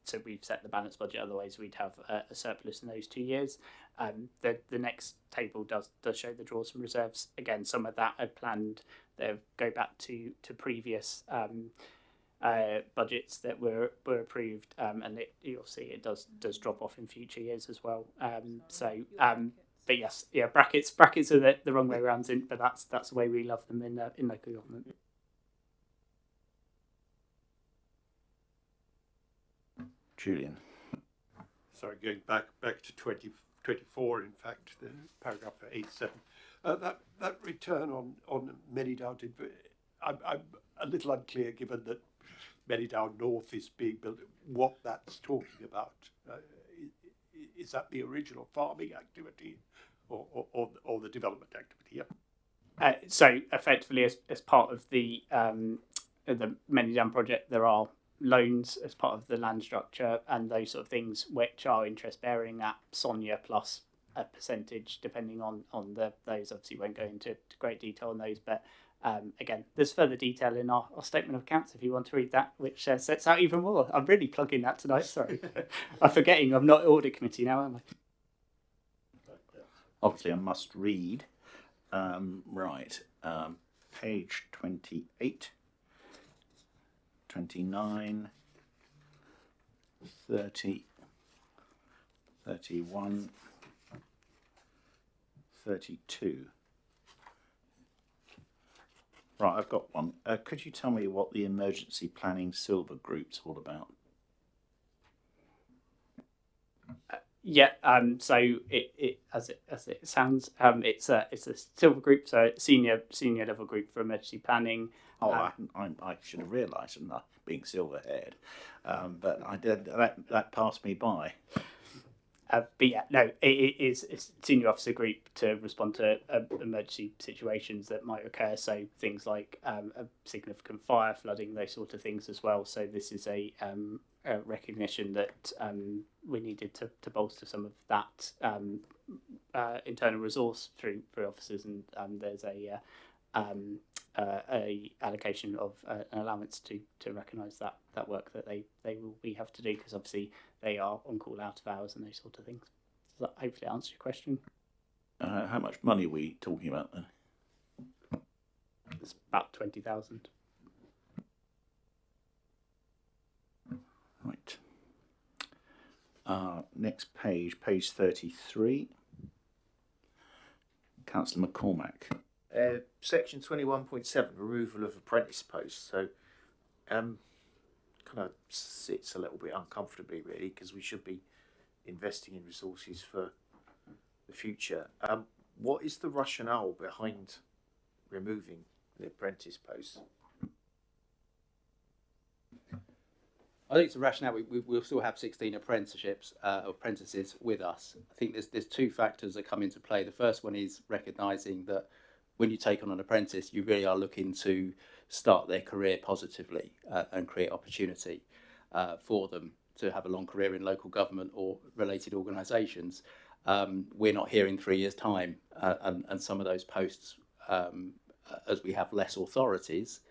so we've set the balance budget. Otherwise, we'd have a surplus in those 2 years. The next table does show the draws from reserves. Again, some of that I planned. They go back to previous budgets that were approved, and you'll see it does drop off in future years as well. But yes, yeah, brackets are the wrong way around, but that's the way we love them in local government. Julian. Sorry, going back to 2024, in fact, the paragraph 87. That return on Manydown, I'm a little unclear given that Manydown North is being built, what that's talking about. Is that the original farming activity or the development activity? Yeah. So effectively, as part of the Manydown project, there are loans as part of the land structure and those sort of things, which are interest bearing at SONIA plus a percentage, depending on those. Obviously, won't go into great detail on those, but again, there's further detail in our statement of accounts if you want to read that, which sets out even more. I'm really plugging that tonight. Sorry, I'm forgetting I'm not audit committee now, am I? Obviously, a must read. Right, page 28, 29, 30, 31, 32. Right, I've got one. Could you tell me what the Emergency Planning Silver Group's all about? Yeah. So it as it sounds, it's a silver group, so senior level group for emergency planning. Oh, I should have realised I'm not being silver haired, but I did that passed me by. But yeah, no, it is a senior officer group to respond to emergency situations that might occur. So things like a significant fire, flooding, those sort of things as well. So this is a recognition that we needed to bolster some of that internal resource through officers, and there's a allocation of an allowance to recognise that work that we have to do, because obviously they are on call out of hours and those sort of things. Does that hopefully answer your question? How much money are we talking about then? It's about 20,000. Right. Next page 33. Councillor McCormack. Section 21.7, removal of apprentice posts. So, kind of sits a little bit uncomfortably, really, because we should be investing in resources for the future. What is the rationale behind removing the apprentice posts? I think it's a rationale. We'll still have 16 apprentices with us. I think there's two factors that come into play. The first one is recognising that when you take on an apprentice, you really are looking to start their career positively and create opportunity for them to have a long career in local government or related organisations. We're not here in 3 years' time, and some of those posts, as we have less authorities,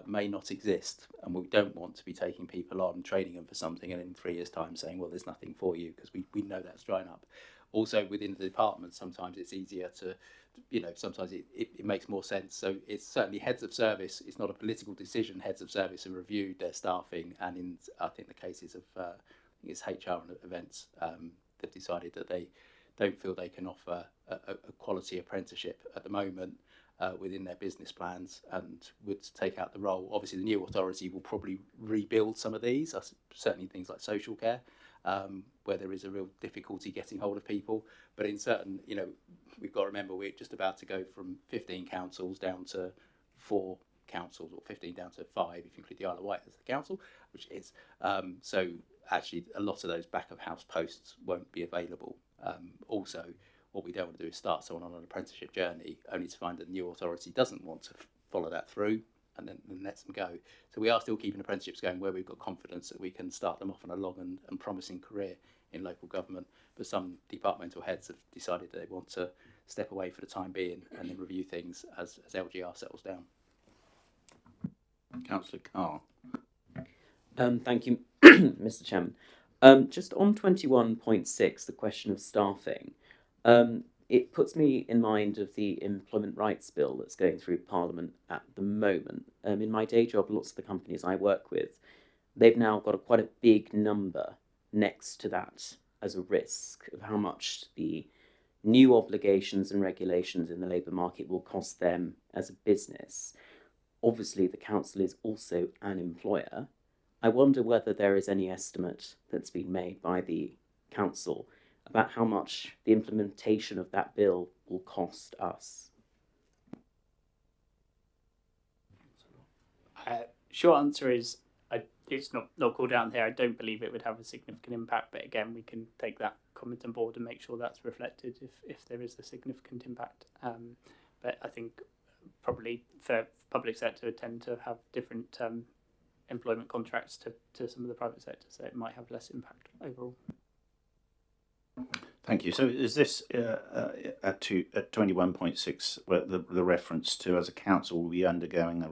may not exist, and we don't want to be taking people on, training them for something, and in 3 years' time saying, well, there's nothing for you, because we know that's drying up. Also, within the department, sometimes it's easier to, sometimes it makes more sense. So it's certainly heads of service. It's not a political decision. Heads of service have reviewed their staffing, and in, I think, the cases of I think it's HR and events, they've decided that they don't feel they can offer a quality apprenticeship at the moment within their business plans, and would take out the role. Obviously, the new authority will probably rebuild some of these, certainly things like social care, where there is a real difficulty getting hold of people. But in certain, we've got to remember we're just about to go from 15 councils down to 4 councils, or 15 down to 5 if you include the Isle of Wight as the council, which is. So actually, a lot of those back of house posts won't be available. Also, what we don't want to do is start someone on an apprenticeship journey only to find that the new authority doesn't want to follow that through and then lets them go. So we are still keeping apprenticeships going where we've got confidence that we can start them off on a long and promising career in local government. But some departmental heads have decided that they want to step away for the time being and then review things as LGR settles down. Councillor Carr. Thank you, Mr. Chairman. Just on 21.6, the question of staffing, it puts me in mind of the Employment Rights Bill that's going through Parliament at the moment. In my day job, lots of the companies I work with, they've now got quite a big number next to that as a risk of how much the new obligations and regulations in the labour market will cost them as a business. Obviously, the council is also an employer. I wonder whether there is any estimate that's been made by the council about how much the implementation of that bill will cost us. Short answer is it's not called out here. I don't believe it would have a significant impact, but again, we can take that comment on board and make sure that's reflected if there is a significant impact. But I think probably for public sector tend to have different employment contracts to some of the private sector, so it might have less impact overall. Thank you. So is this at 21.6 where the reference to, as a council, will be undergoing a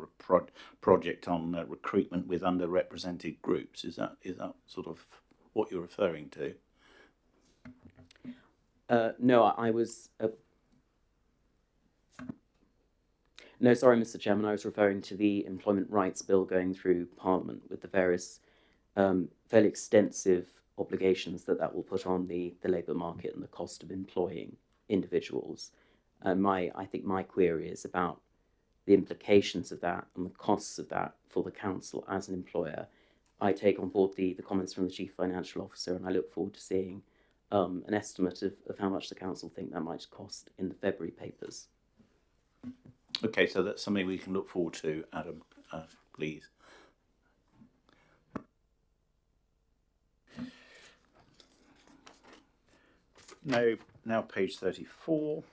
project on recruitment with underrepresented groups? Is that sort of what you're referring to? No, I was... No, sorry, Mr. Chairman, I was referring to the Employment Rights Bill going through Parliament with the various fairly extensive obligations that will put on the labour market and the cost of employing individuals. I think my query is about the implications of that and the costs of that for the council as an employer. I take on board the comments from the Chief Financial Officer, and I look forward to seeing an estimate of how much the council think that might cost in the February papers. Okay, so that's something we can look forward to, Adam, please. Now page 34,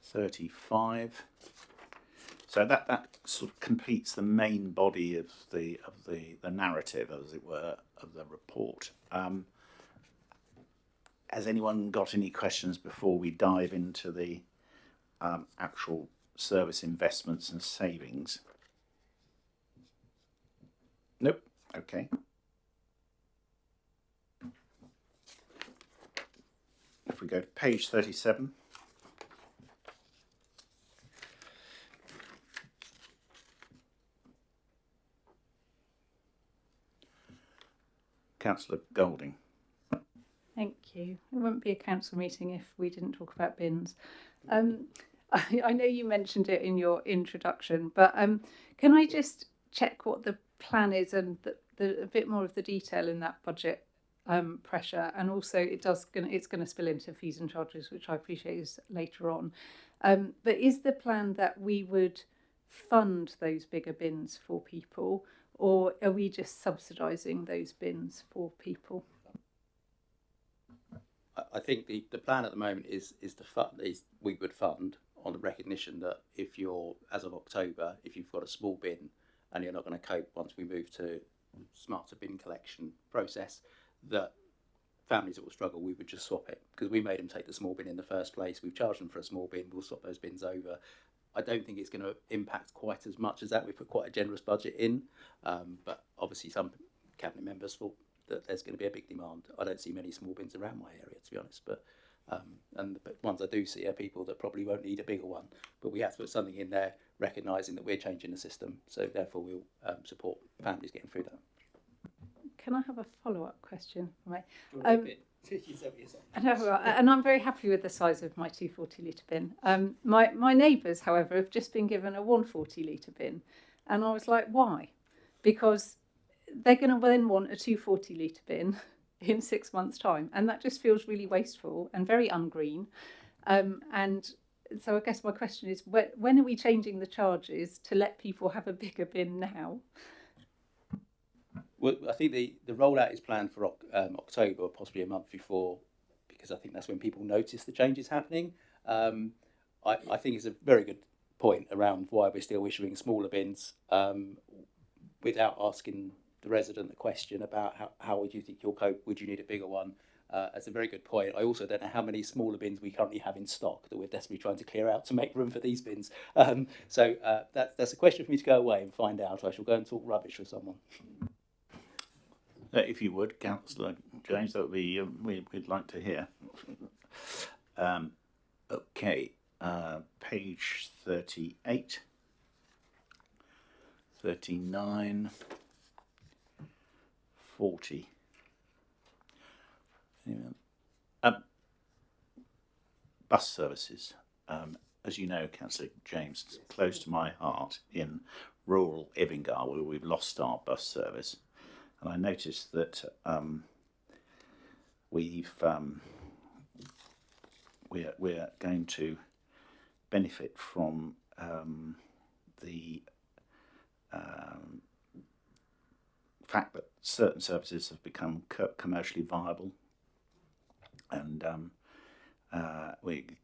35. So that sort of completes the main body of the narrative, as it were, of the report. Has anyone got any questions before we dive into the actual service investments and savings? Nope. Okay. If we go to page 37. Councillor Golding. Thank you. It wouldn't be a council meeting if we didn't talk about bins. I know you mentioned it in your introduction, but can I just check what the plan is and a bit more of the detail in that budget pressure, and also it's going to spill into fees and charges, which I appreciate is later on. But is the plan that we would fund those bigger bins for people, or are we just subsidising those bins for people? I think the plan at the moment is to fund, we would fund on the recognition that if you're, as of October, if you've got a small bin and you're not going to cope once we move to smarter bin collection process, that families that will struggle, we would just swap it, because we made them take the small bin in the first place. We've charged them for a small bin. We'll swap those bins over. I don't think it's going to impact quite as much as that. We put quite a generous budget in, but obviously some cabinet members thought that there's going to be a big demand. I don't see many small bins around my area, to be honest, but and the ones I do see are people that probably won't need a bigger one. But we have to put something in there, recognising that we're changing the system, so therefore we'll support families getting through that. Can I have a follow-up question? Right. I know, and I'm very happy with the size of my 240 litre bin. My neighbours, however, have just been given a 140 litre bin, and I was like, why? Because they're going to then want a 240 litre bin in 6 months' time, and that just feels really wasteful and very ungreen. And so I guess my question is, when are we changing the charges to let people have a bigger bin now? Well, I think the rollout is planned for October, or possibly a month before, because I think that's when people notice the changes happening. I think it's a very good point around why we're still issuing smaller bins without asking the resident the question about how would you think you'll cope, would you need a bigger one? That's a very good point. I also don't know how many smaller bins we currently have in stock that we're desperately trying to clear out to make room for these bins. So that's a question for me to go away and find out. I shall go and talk rubbish with someone. If you would, Councillor James, that would be we'd like to hear. Okay, page 38, 39, 40. Bus services. As you know, Councillor James, it's close to my heart in rural Evingar, where we've lost our bus service. And I noticed that we're going to benefit from the fact that certain services have become commercially viable, and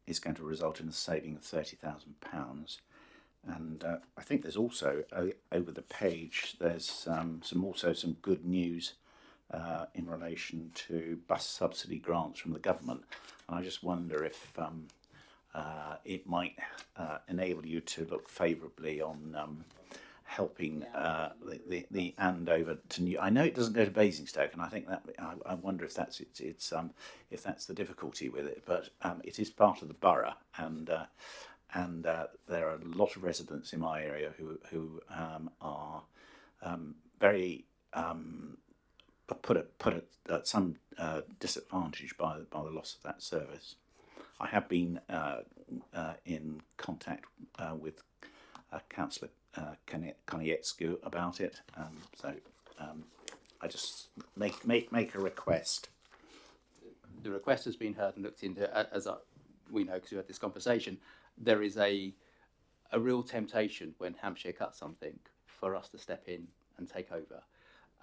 is going to result in a saving of £30,000. And I think there's also over the page there's some good news in relation to bus subsidy grants from the government. And I just wonder if it might enable you to look favourably on helping the handover to new. I know it doesn't go to Basingstoke, and I think that I wonder if that's if that's the difficulty with it. But it is part of the borough, and there are a lot of residents in my area who are very put at some disadvantage by the loss of that service. I have been in contact with Councillor Koniecki about it, so I just make a request. The request has been heard and looked into, as we know because we had this conversation. There is a real temptation when Hampshire cuts something for us to step in and take over,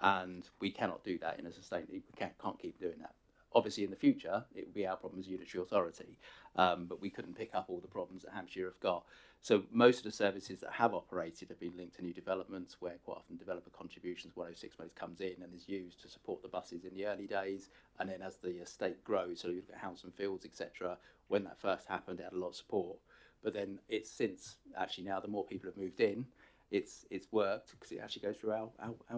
and we cannot do that in a sustainable. We can't keep doing that. Obviously, in the future, it will be our problem as unitary authority, but we couldn't pick up all the problems that Hampshire have got. So most of the services that have operated have been linked to new developments, where quite often developer contributions 106 most comes in and is used to support the buses in the early days, and then as the estate grows, so you look at House and Fields, etc. When that first happened, it had a lot of support, but then it's since actually now the more people have moved in, it's worked because it actually goes through our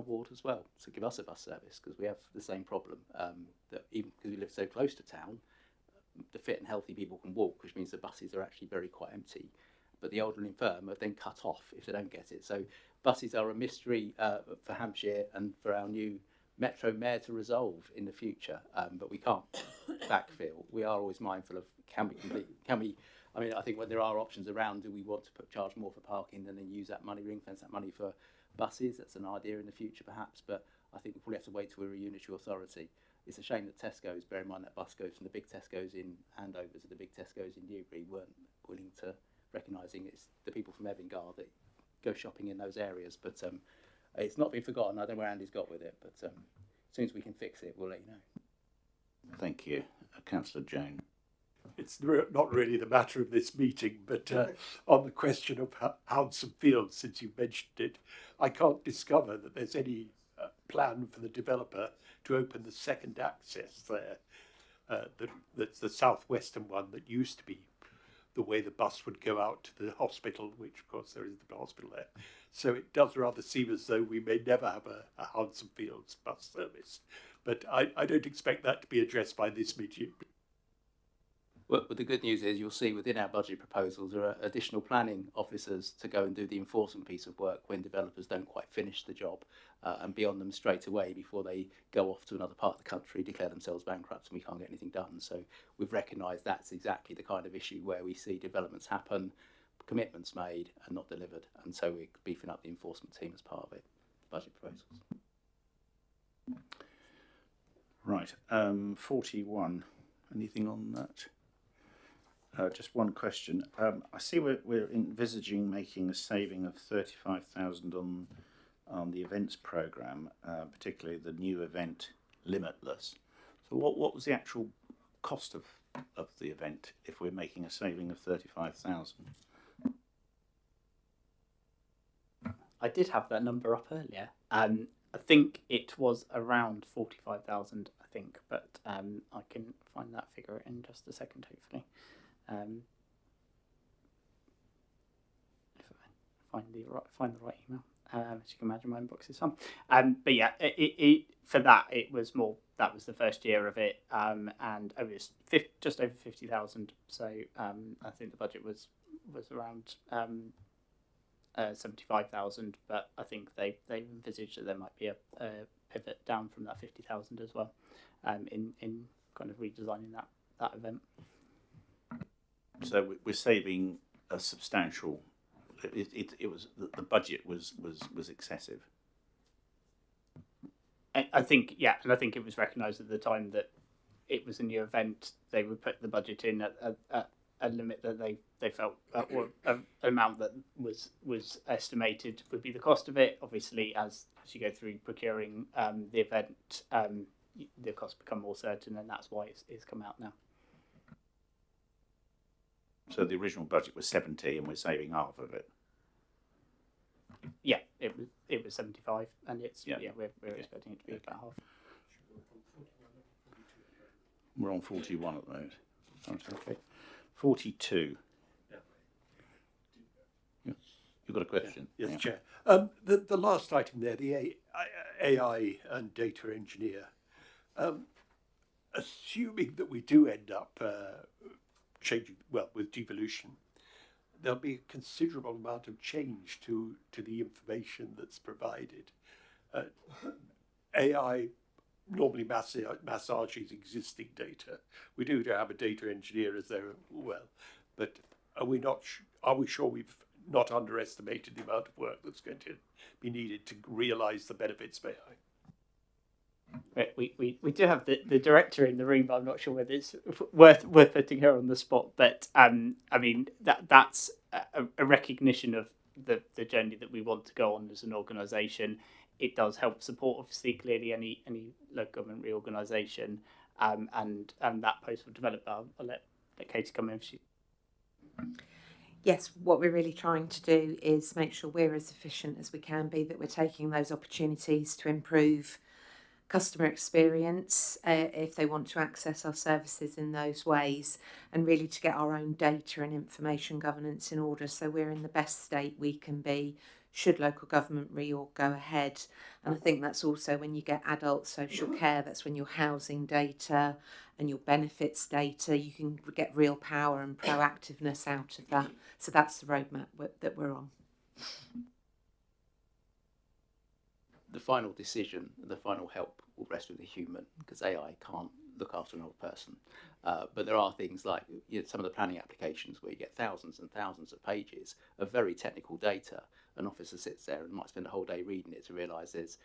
ward as well. So give us a bus service, because we have the same problem that even because we live so close to town, the fit and healthy people can walk, which means the buses are actually very quite empty. But the old and infirm are then cut off if they don't get it. So buses are a mystery for Hampshire and for our new Metro Mayor to resolve in the future. But we can't backfill. We are always mindful of can we. I mean, I think when there are options around, do we want to charge more for parking and then use that money, ring fence that money for buses? That's an idea in the future, perhaps. But I think we'll probably have to wait till we're a unitary authority. It's a shame that Tesco's, bear in mind that bus goes from the big Tesco's in Andover to the big Tesco's in Newbury, weren't willing to, recognising it's the people from Evingar that go shopping in those areas. But It's not been forgotten. I don't know where Andy's got with it, but as soon as we can fix it, we'll let you know. Thank you. Councillor Jones. It's not really the matter of this meeting, but on the question of Hounsome Fields, since you mentioned it, I can't discover that there's any plan for the developer to open the second access there. That's the southwestern one that used to be the way the bus would go out to the hospital, which of course there isn't a hospital there. So it does rather seem as though we may never have a Hounsome Fields bus service. But I don't expect that to be addressed by this meeting. Well, the good news is you'll see within our budget proposals there are additional planning officers to go and do the enforcement piece of work when developers don't quite finish the job and be on them straight away before they go off to another part of the country, declare themselves bankrupt and we can't get anything done. So we've recognised that's exactly the kind of issue where we see developments happen, commitments made and not delivered. And so we're beefing up the enforcement team as part of it, budget proposals. Right, 41. Anything on that? Just one question. I see we're envisaging making a saving of 35,000 on the events programme, particularly the new event Limitless. So what was the actual cost of the event if we're making a saving of 35,000? I did have that number up earlier. I think it was around 45,000, I think, but I can find that figure in just a second, hopefully. If I find the right email, as you can imagine, my inbox is fun. But yeah, for that it was more. That was the first year of it, and it was just over 50,000. So I think the budget was around 75,000. But I think they envisaged that there might be a pivot down from that 50,000 as well, in kind of redesigning that event. So we're saving a substantial. It was the budget was excessive. I think, yeah, and I think it was recognised at the time that it was a new event. They would put the budget in at a limit that they felt, or an amount that was estimated would be the cost of it. Obviously, as you go through procuring the event, the costs become more certain, and that's why it's come out now. So the original budget was 70, and we're saving half of it. Yeah, it was 75, and we're expecting it to be about half. We're on 41 at the moment. Okay, 42. Yeah. You've got a question? Yes, Yeah. Chair. The last item there, the AI and data engineer. Assuming that we do end up changing, well, with devolution, there'll be a considerable amount of change to the information that's provided. AI normally massages existing data. We do have a data engineer as there, well, but are we sure we've not underestimated the amount of work that's going to be needed to realise the benefits of AI? We do have the director in the room, but I'm not sure whether it's worth putting her on the spot. But I mean that's a recognition of the journey that we want to go on as an organisation. It does help support, obviously, clearly any local government reorganisation, and that post will develop. I'll let Katie come in if she. Yes, what we're really trying to do is make sure we're as efficient as we can be, that we're taking those opportunities to improve customer experience if they want to access our services in those ways, and really to get our own data and information governance in order so we're in the best state we can be should local government reorg go ahead. And I think that's also when you get adult social care, that's when your housing data and your benefits data, you can get real power and proactiveness out of that. So that's the roadmap that we're on. The final decision, the final help will rest with the human, because AI can't look after an old person. But there are things like some of the planning applications where you get thousands and thousands of pages of very technical data. An officer sits there and might spend a whole day reading it to realise there's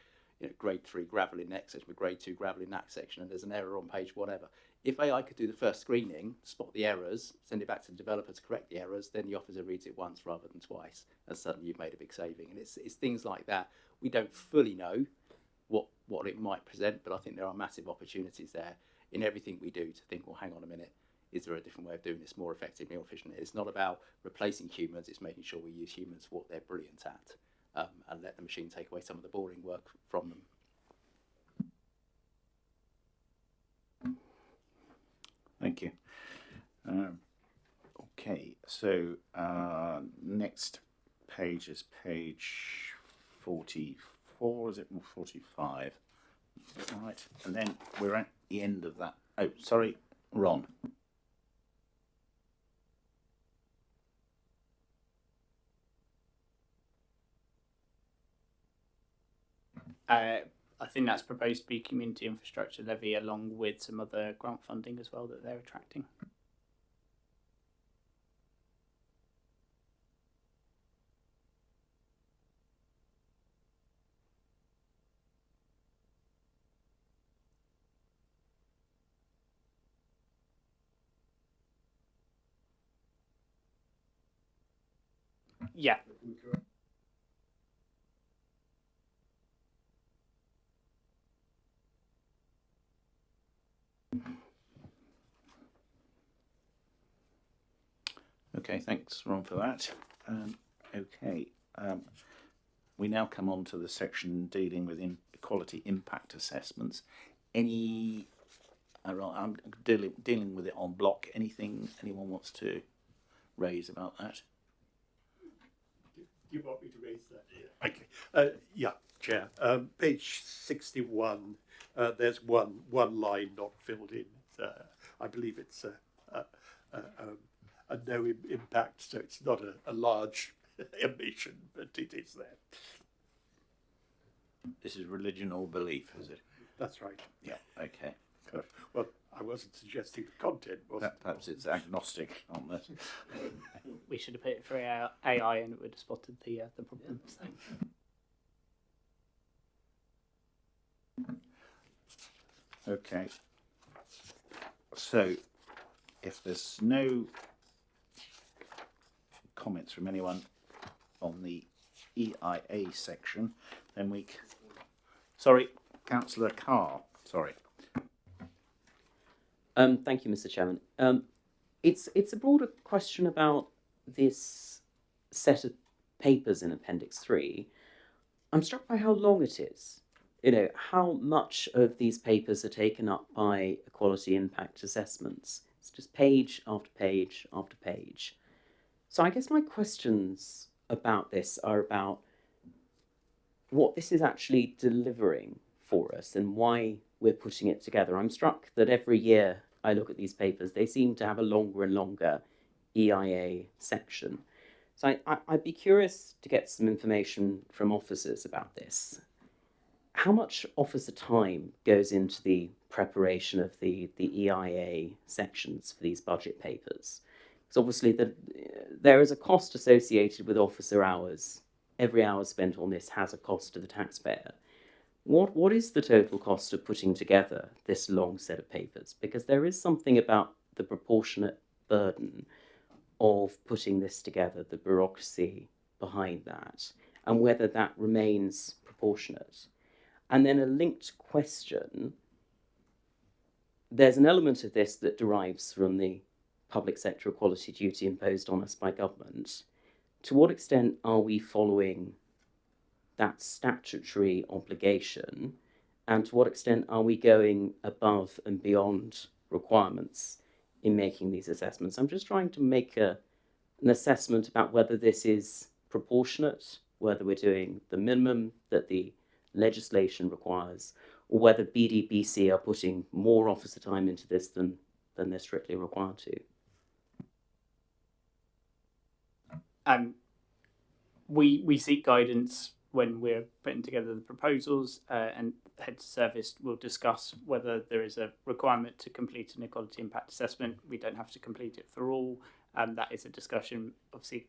grade 3 gravel in next section with grade 2 gravel in that section, and there's an error on page whatever. If AI could do the first screening, spot the errors, send it back to the developer to correct the errors, then the officer reads it once rather than twice, and suddenly you've made a big saving. And it's things like that. We don't fully know what it might present, but I think there are massive opportunities there in everything we do to think, well, hang on a minute, is there a different way of doing this more effectively, more efficiently? It's not about replacing humans, it's making sure we use humans for what they're brilliant at, and let the machine take away some of the boring work from them. Thank you. Okay, so next page is page 44, is it? 45. Right, and then we're at the end of that. Oh, sorry, Ron. I think that's proposed to be community infrastructure levy along with some other grant funding as well that they're attracting. Yeah. Okay, thanks, Ron, for that. Okay, we now come on to the section dealing with equality impact assessments. I'm dealing with it en bloc. Anything anyone wants to raise about that? Do you want me to raise that here? Okay. Yeah, Chair. Page 61. There's one line not filled in. I believe it's a no impact, so it's not a large emission, but it is there. This is religion or belief, is it? That's right. Yeah. Okay. Good. Well, I wasn't suggesting the content, was it? Perhaps it's agnostic on this. We should have put it through AI and it would have spotted the problem. So. Okay. So, if there's no comments from anyone on the EIA section, then sorry, Councillor Carr. Sorry. Thank you, Mr. Chairman. It's a broader question about this set of papers in Appendix 3. I'm struck by how long it is. You know, how much of these papers are taken up by equality impact assessments. It's just page after page after page. So I guess my questions about this are about what this is actually delivering for us and why we're putting it together. I'm struck that every year I look at these papers, they seem to have a longer and longer EIA section. So I'd be curious to get some information from officers about this. How much officer time goes into the preparation of the EIA sections for these budget papers? Because obviously there is a cost associated with officer hours. Every hour spent on this has a cost to the taxpayer. What is the total cost of putting together this long set of papers? Because there is something about the proportionate burden of putting this together, the bureaucracy behind that, and whether that remains proportionate. And then a linked question, there's an element of this that derives from the public sector equality duty imposed on us by government. To what extent are we following that statutory obligation, and to what extent are we going above and beyond requirements in making these assessments? I'm just trying to make an assessment about whether this is proportionate, whether we're doing the minimum that the legislation requires, or whether BDBC are putting more officer time into this than they're strictly required to. We seek guidance when we're putting together the proposals, and heads of service will discuss whether there is a requirement to complete an equality impact assessment. We don't have to complete it for all. That is a discussion, obviously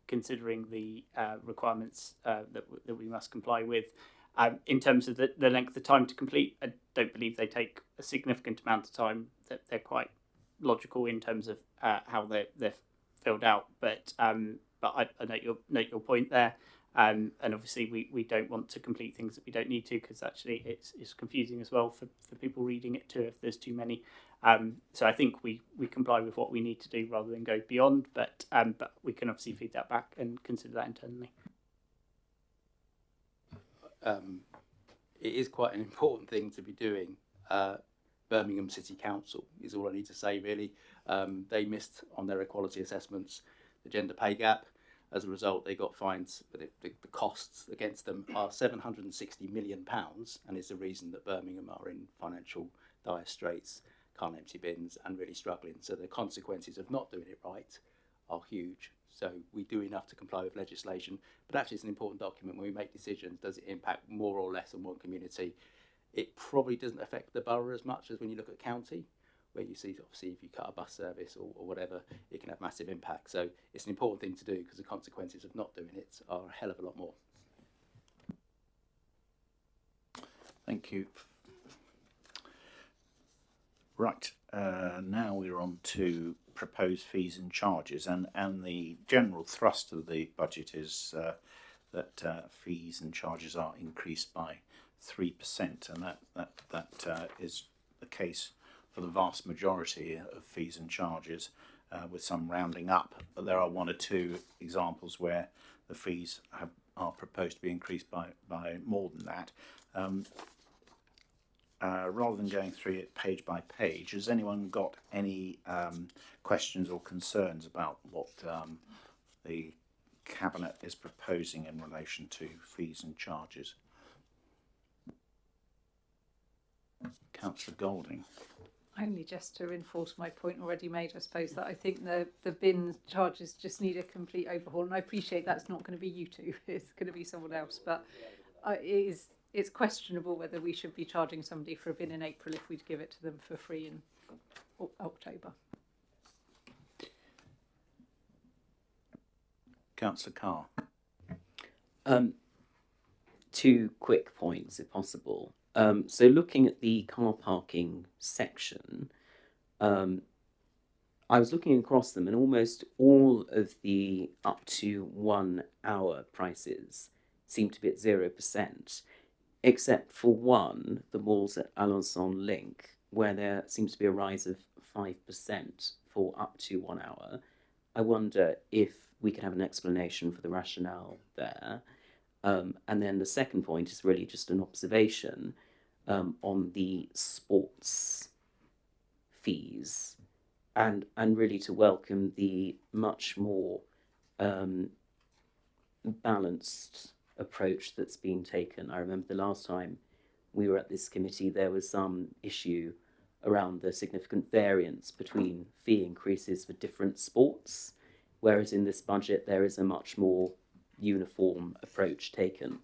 considering the requirements that we must comply with. In terms of the length of time to complete, I don't believe they take a significant amount of time. That they're quite logical in terms of how they're filled out. But I note your point there. And obviously we don't want to complete things that we don't need to, because actually it's confusing as well for people reading it too if there's too many. So I think we comply with what we need to do rather than go beyond, but we can obviously feed that back and consider that internally. It is quite an important thing to be doing. Birmingham City Council is all I need to say really. They missed on their equality assessments the gender pay gap. As a result, they got fines. The costs against them are £760 million, and it's the reason that Birmingham are in financial dire straits, can't empty bins, and really struggling. So the consequences of not doing it right are huge. So we do enough to comply with legislation, but actually it's an important document. When we make decisions, does it impact more or less on one community? It probably doesn't affect the borough as much as when you look at county, where you see, obviously, if you cut a bus service or whatever, it can have massive impact. So it's an important thing to do, because the consequences of not doing it are a hell of a lot more. Thank you. Right, now we're on to proposed fees and charges, and the general thrust of the budget is that fees and charges are increased by 3%, and that is the case for the vast majority of fees and charges, with some rounding up. But there are one or two examples where the fees are proposed to be increased by more than that. Rather than going through it page by page, has anyone got any questions or concerns about what the Cabinet is proposing in relation to fees and charges? Councillor Golding. Only just to reinforce my point already made, I suppose, that I think the bin charges just need a complete overhaul, and I appreciate that's not going to be you two, it's going to be someone else, but it's questionable whether we should be charging somebody for a bin in April if we'd give it to them for free in October. Councillor Carr. 2 quick points, if possible. So looking at the car parking section, I was looking across them, and almost all of the up to 1 hour prices seem to be at 0%, except for one, the malls at Alençon Link, where there seems to be a rise of 5% for up to 1 hour. I wonder if we could have an explanation for the rationale there. And then the second point is really just an observation on the sports fees, and really to welcome the much more balanced approach that's been taken. I remember the last time we were at this committee, there was some issue around the significant variance between fee increases for different sports, whereas in this budget there is a much more uniform approach taken.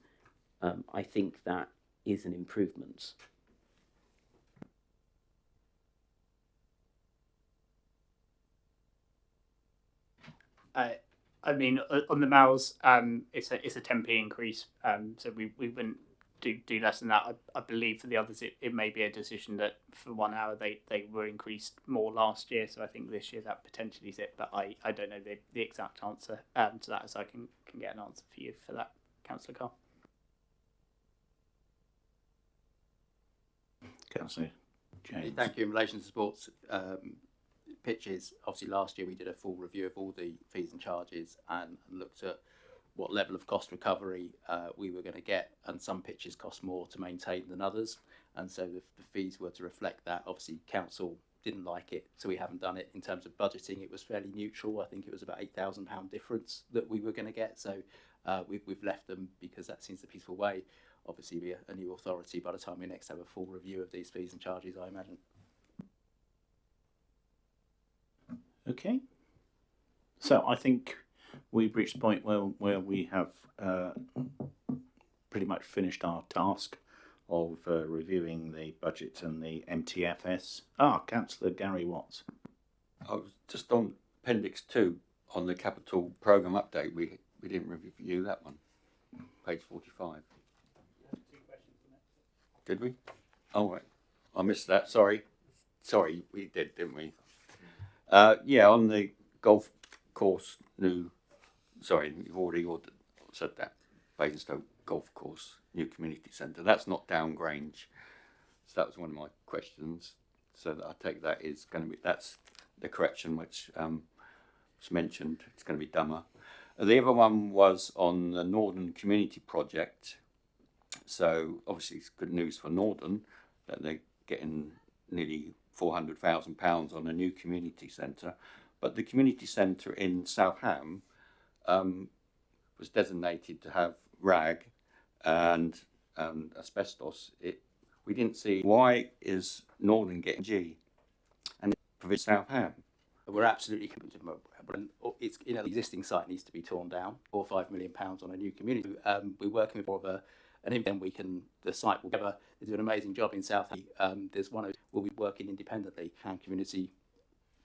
I think that is an improvement. I mean, on the MALs, it's a 10p increase, so we wouldn't do less than that. I believe for the others, it may be a decision that for 1 hour they were increased more last year, so I think this year that potentially is it, but I don't know the exact answer to that, so I can get an answer for you for that, Councillor Carr. Councillor James. Thank you. In relation to sports pitches, obviously last year we did a full review of all the fees and charges and looked at what level of cost recovery we were going to get, and some pitches cost more to maintain than others, and so the fees were to reflect that. Obviously council didn't like it, so we haven't done it. In terms of budgeting, it was fairly neutral. I think it was about £8,000 difference that we were going to get, so we've left them because that seems the peaceful way. Obviously be a new authority by the time we next have a full review of these fees and charges, I imagine. Okay, so I think we've reached the point where we have pretty much finished our task of reviewing the budget and the MTFS. Councillor Gary Watts. I was just on Appendix 2 on the capital programme update. We didn't review that one, page 45. Did we? Oh, right. I missed that. Sorry, we did, didn't we? Yeah, on the golf course, sorry, you've already said that. Basingstoke Golf Course, new community centre. That's not Downgrange. So that was one of my questions. So I take that is going to be, that's the correction which was mentioned. It's going to be dumber. The other one was on the Northern Community Project. So obviously it's good news for Northern that they're getting nearly £400,000 on a new community centre. But the community centre in Southam was designated to have RAG and asbestos. We didn't see why is Northern getting G and for Southam. We're absolutely committed. It's the existing site needs to be torn down. £4 or £5 million on a new community. We're working with more of then we can. The site will do an amazing job in Southam. There's one will be working independently and community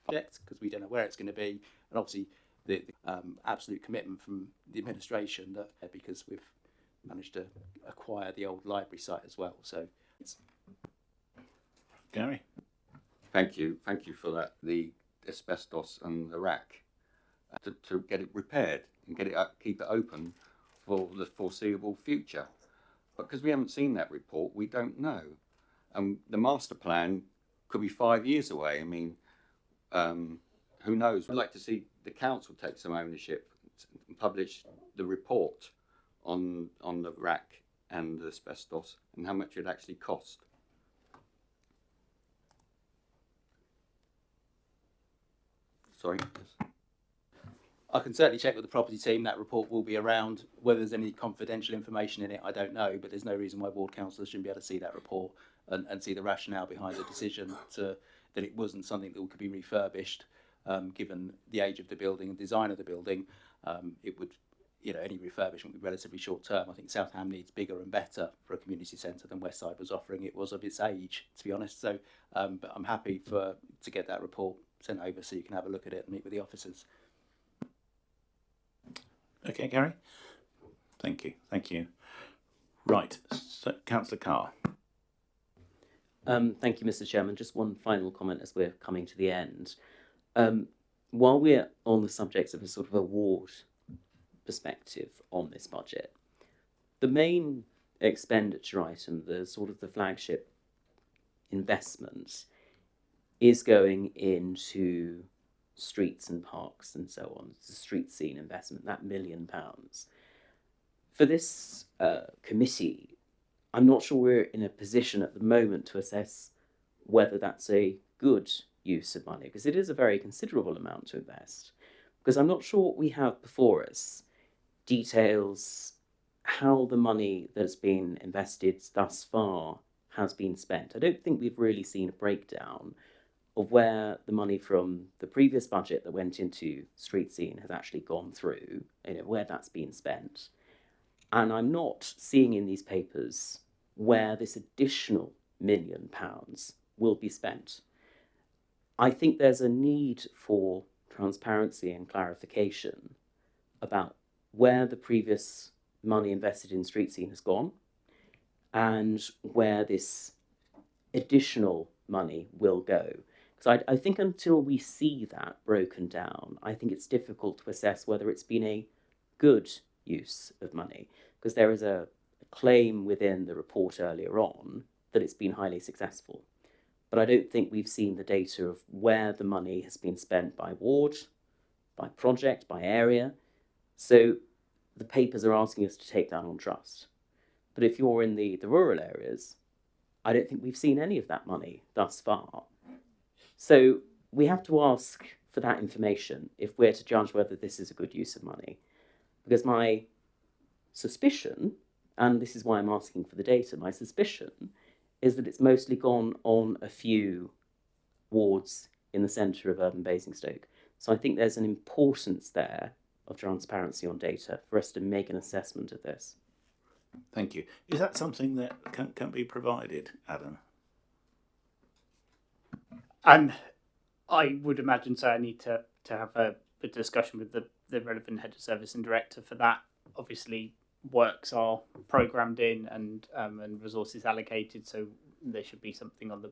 project because we don't know where it's going to be, and obviously the absolute commitment from the administration that because we've managed to acquire the old library site as well. So, Gary, thank you for that. The asbestos and the rack to get it repaired and get it keep it open for the foreseeable future. But because we haven't seen that report, we don't know. And the master plan could be 5 years away. I mean, who knows? I'd like to see the council take some ownership and publish the report on the rack and the asbestos and how much it actually cost. Sorry. I can certainly check with the property team. That report will be around. Whether there's any confidential information in it, I don't know. But there's no reason why ward councillors shouldn't be able to see that report and see the rationale behind the decision that it wasn't something that could be refurbished, given the age of the building and design of the building. It would, any refurbishment would be relatively short term. I think Southam needs bigger and better for a community centre than Westside was offering. It was of its age, to be honest. So, but I'm happy to get that report sent over so you can have a look at it and meet with the officers. okay, Gary. Thank you. Right, so Councillor Carr. Thank you, Mr. Chairman. Just one final comment as we're coming to the end. While we're on the subject of a sort of award perspective on this budget, the main expenditure item, the sort of the flagship investment, is going into streets and parks and so on. It's a street scene investment, that £1 million. For this committee, I'm not sure we're in a position at the moment to assess whether that's a good use of money, because it is a very considerable amount to invest. Because I'm not sure what we have before us details how the money that's been invested thus far has been spent. I don't think we've really seen a breakdown of where the money from the previous budget that went into street scene has actually gone through, where that's been spent. And I'm not seeing in these papers where this additional £1 million will be spent. I think there's a need for transparency and clarification about where the previous money invested in street scene has gone and where this additional money will go. Because I think until we see that broken down, I think it's difficult to assess whether it's been a good use of money, because there is a claim within the report earlier on that it's been highly successful. But I don't think we've seen the data of where the money has been spent by ward, by project, by area. So the papers are asking us to take that on trust. But if you're in the rural areas, I don't think we've seen any of that money thus far. So we have to ask for that information if we're to judge whether this is a good use of money. Because my suspicion, and this is why I'm asking for the data, my suspicion is that it's mostly gone on a few wards in the centre of urban Basingstoke. So I think there's an importance there of transparency on data for us to make an assessment of this. Thank you. Is that something that can be provided, Adam? I would imagine so. I need to have a discussion with the relevant head of service and director for that. Obviously, works are programmed in and resources allocated. So there should be something on the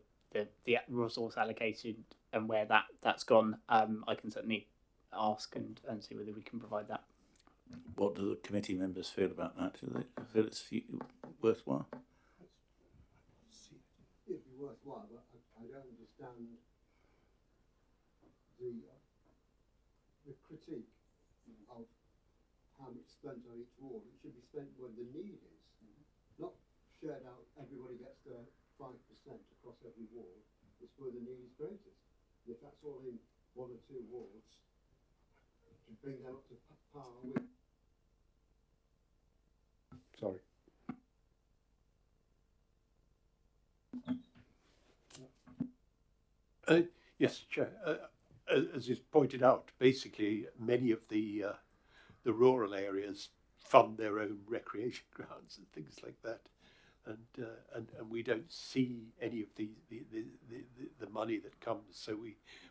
resource allocated and where that's gone. I can certainly ask and see whether we can provide that. What do the committee members feel about that? Do they feel it's worthwhile? It'd be worthwhile, but I don't understand the critique of how much spent on each ward. It should be spent where the need is, not shared out. Everybody gets their 5% across every ward. It's where the need is greatest. And if that's all in one or two wards, to bring them up to par with. Sorry. Yes, Chair. As is pointed out, basically many of the rural areas fund their own recreation grounds and things like that, and we don't see any of the money that comes. So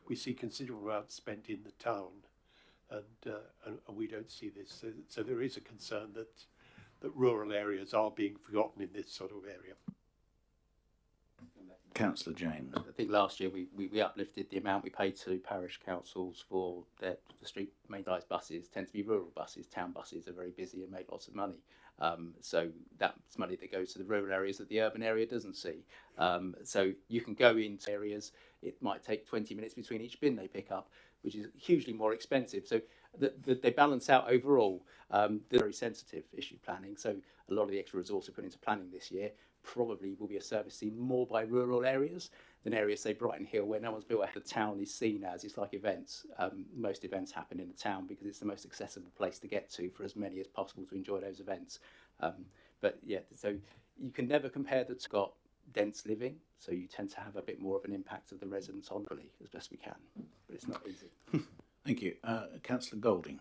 we see considerable amounts spent in the town, and we don't see this. So there is a concern that rural areas are being forgotten in this sort of area. Councillor James. I think last year we uplifted the amount we paid to parish councils for the street mainlised buses. Tend to be rural buses. Town buses are very busy and make lots of money. So that's money that goes to the rural areas that the urban area doesn't see. So you can go into areas, it might take 20 minutes between each bin they pick up, which is hugely more expensive. So they balance out overall. The very sensitive issue planning. So a lot of the extra resource we put into planning this year probably will be a service seen more by rural areas than areas, say Brighton Hill, where no one's built. The town is seen as, it's like events. Most events happen in the town because it's the most accessible place to get to for as many as possible to enjoy those events. But yeah, so you can never compare that's got dense living, so you tend to have a bit more of an impact of the residents on really as best we can, but it's not easy. Thank you. Councillor Golding.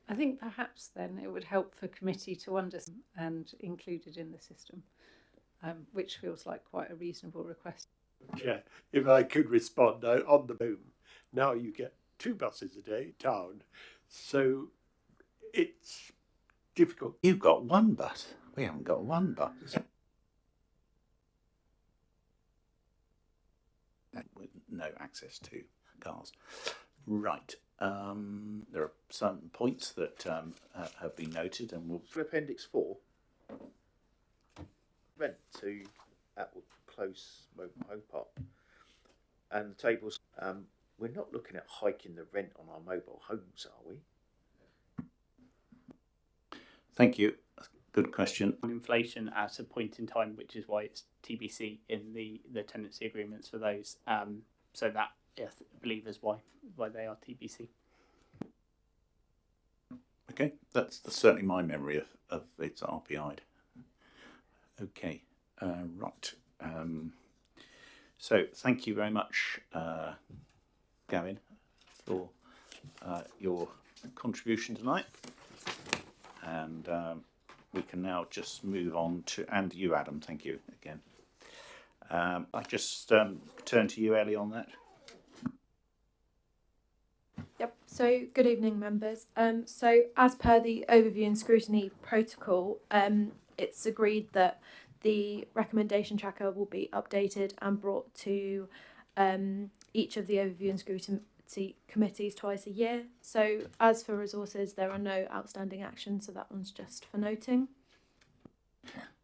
I think perhaps then it would help for committee to understand and include it in the system, which feels like quite a reasonable request. Yeah, if I could respond on the boom. Now you get 2 buses a day town, so it's difficult. You've got 1 bus. We haven't got 1 bus. With no access to cars. Right. There are some points that have been noted, and we'll. For Appendix 4, rent to Atwood Close Mobile Home Park, and the tables. We're not looking at hiking the rent on our mobile homes, are we? Thank you. Good question. On inflation at a point in time, which is why it's TBC in the tenancy agreements for those. So that, yes, I believe is why they are TBC. Okay, that's certainly my memory of its RPI'd. Okay, right. So thank you very much, Gavin, for your contribution tonight. And we can now just move on to, and you, Adam, thank you again. I just turn to you, Ellie, on that. Yep, so good evening, members. So as per the overview and scrutiny protocol, it's agreed that the recommendation tracker will be updated and brought to each of the overview and scrutiny committees twice a year. So as for resources, there are no outstanding actions, so that one's just for noting.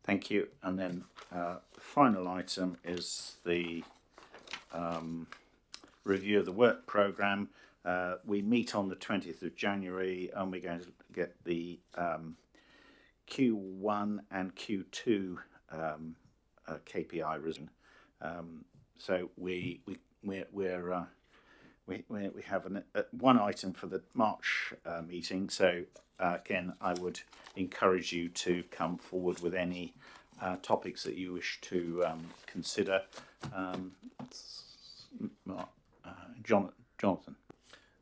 Thank you. And then the final item is the review of the work programme. We meet on the 20th of January and we're going to get the Q1 and Q2 KPI risen. So we have one item for the March meeting. So again, I would encourage you to come forward with any topics that you wish to consider. Jonathan.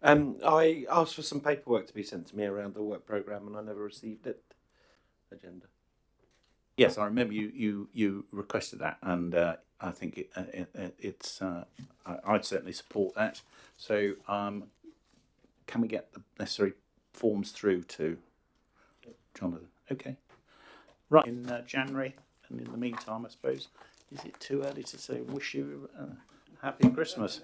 I asked for some paperwork to be sent to me around the work programme and I never received it. Agenda. Yes, I remember you requested that, and I think it's I'd certainly support that. So can we get the necessary forms through to Jonathan? Okay. right in January. And in the meantime, I suppose, is it too early to say wish you a happy Christmas?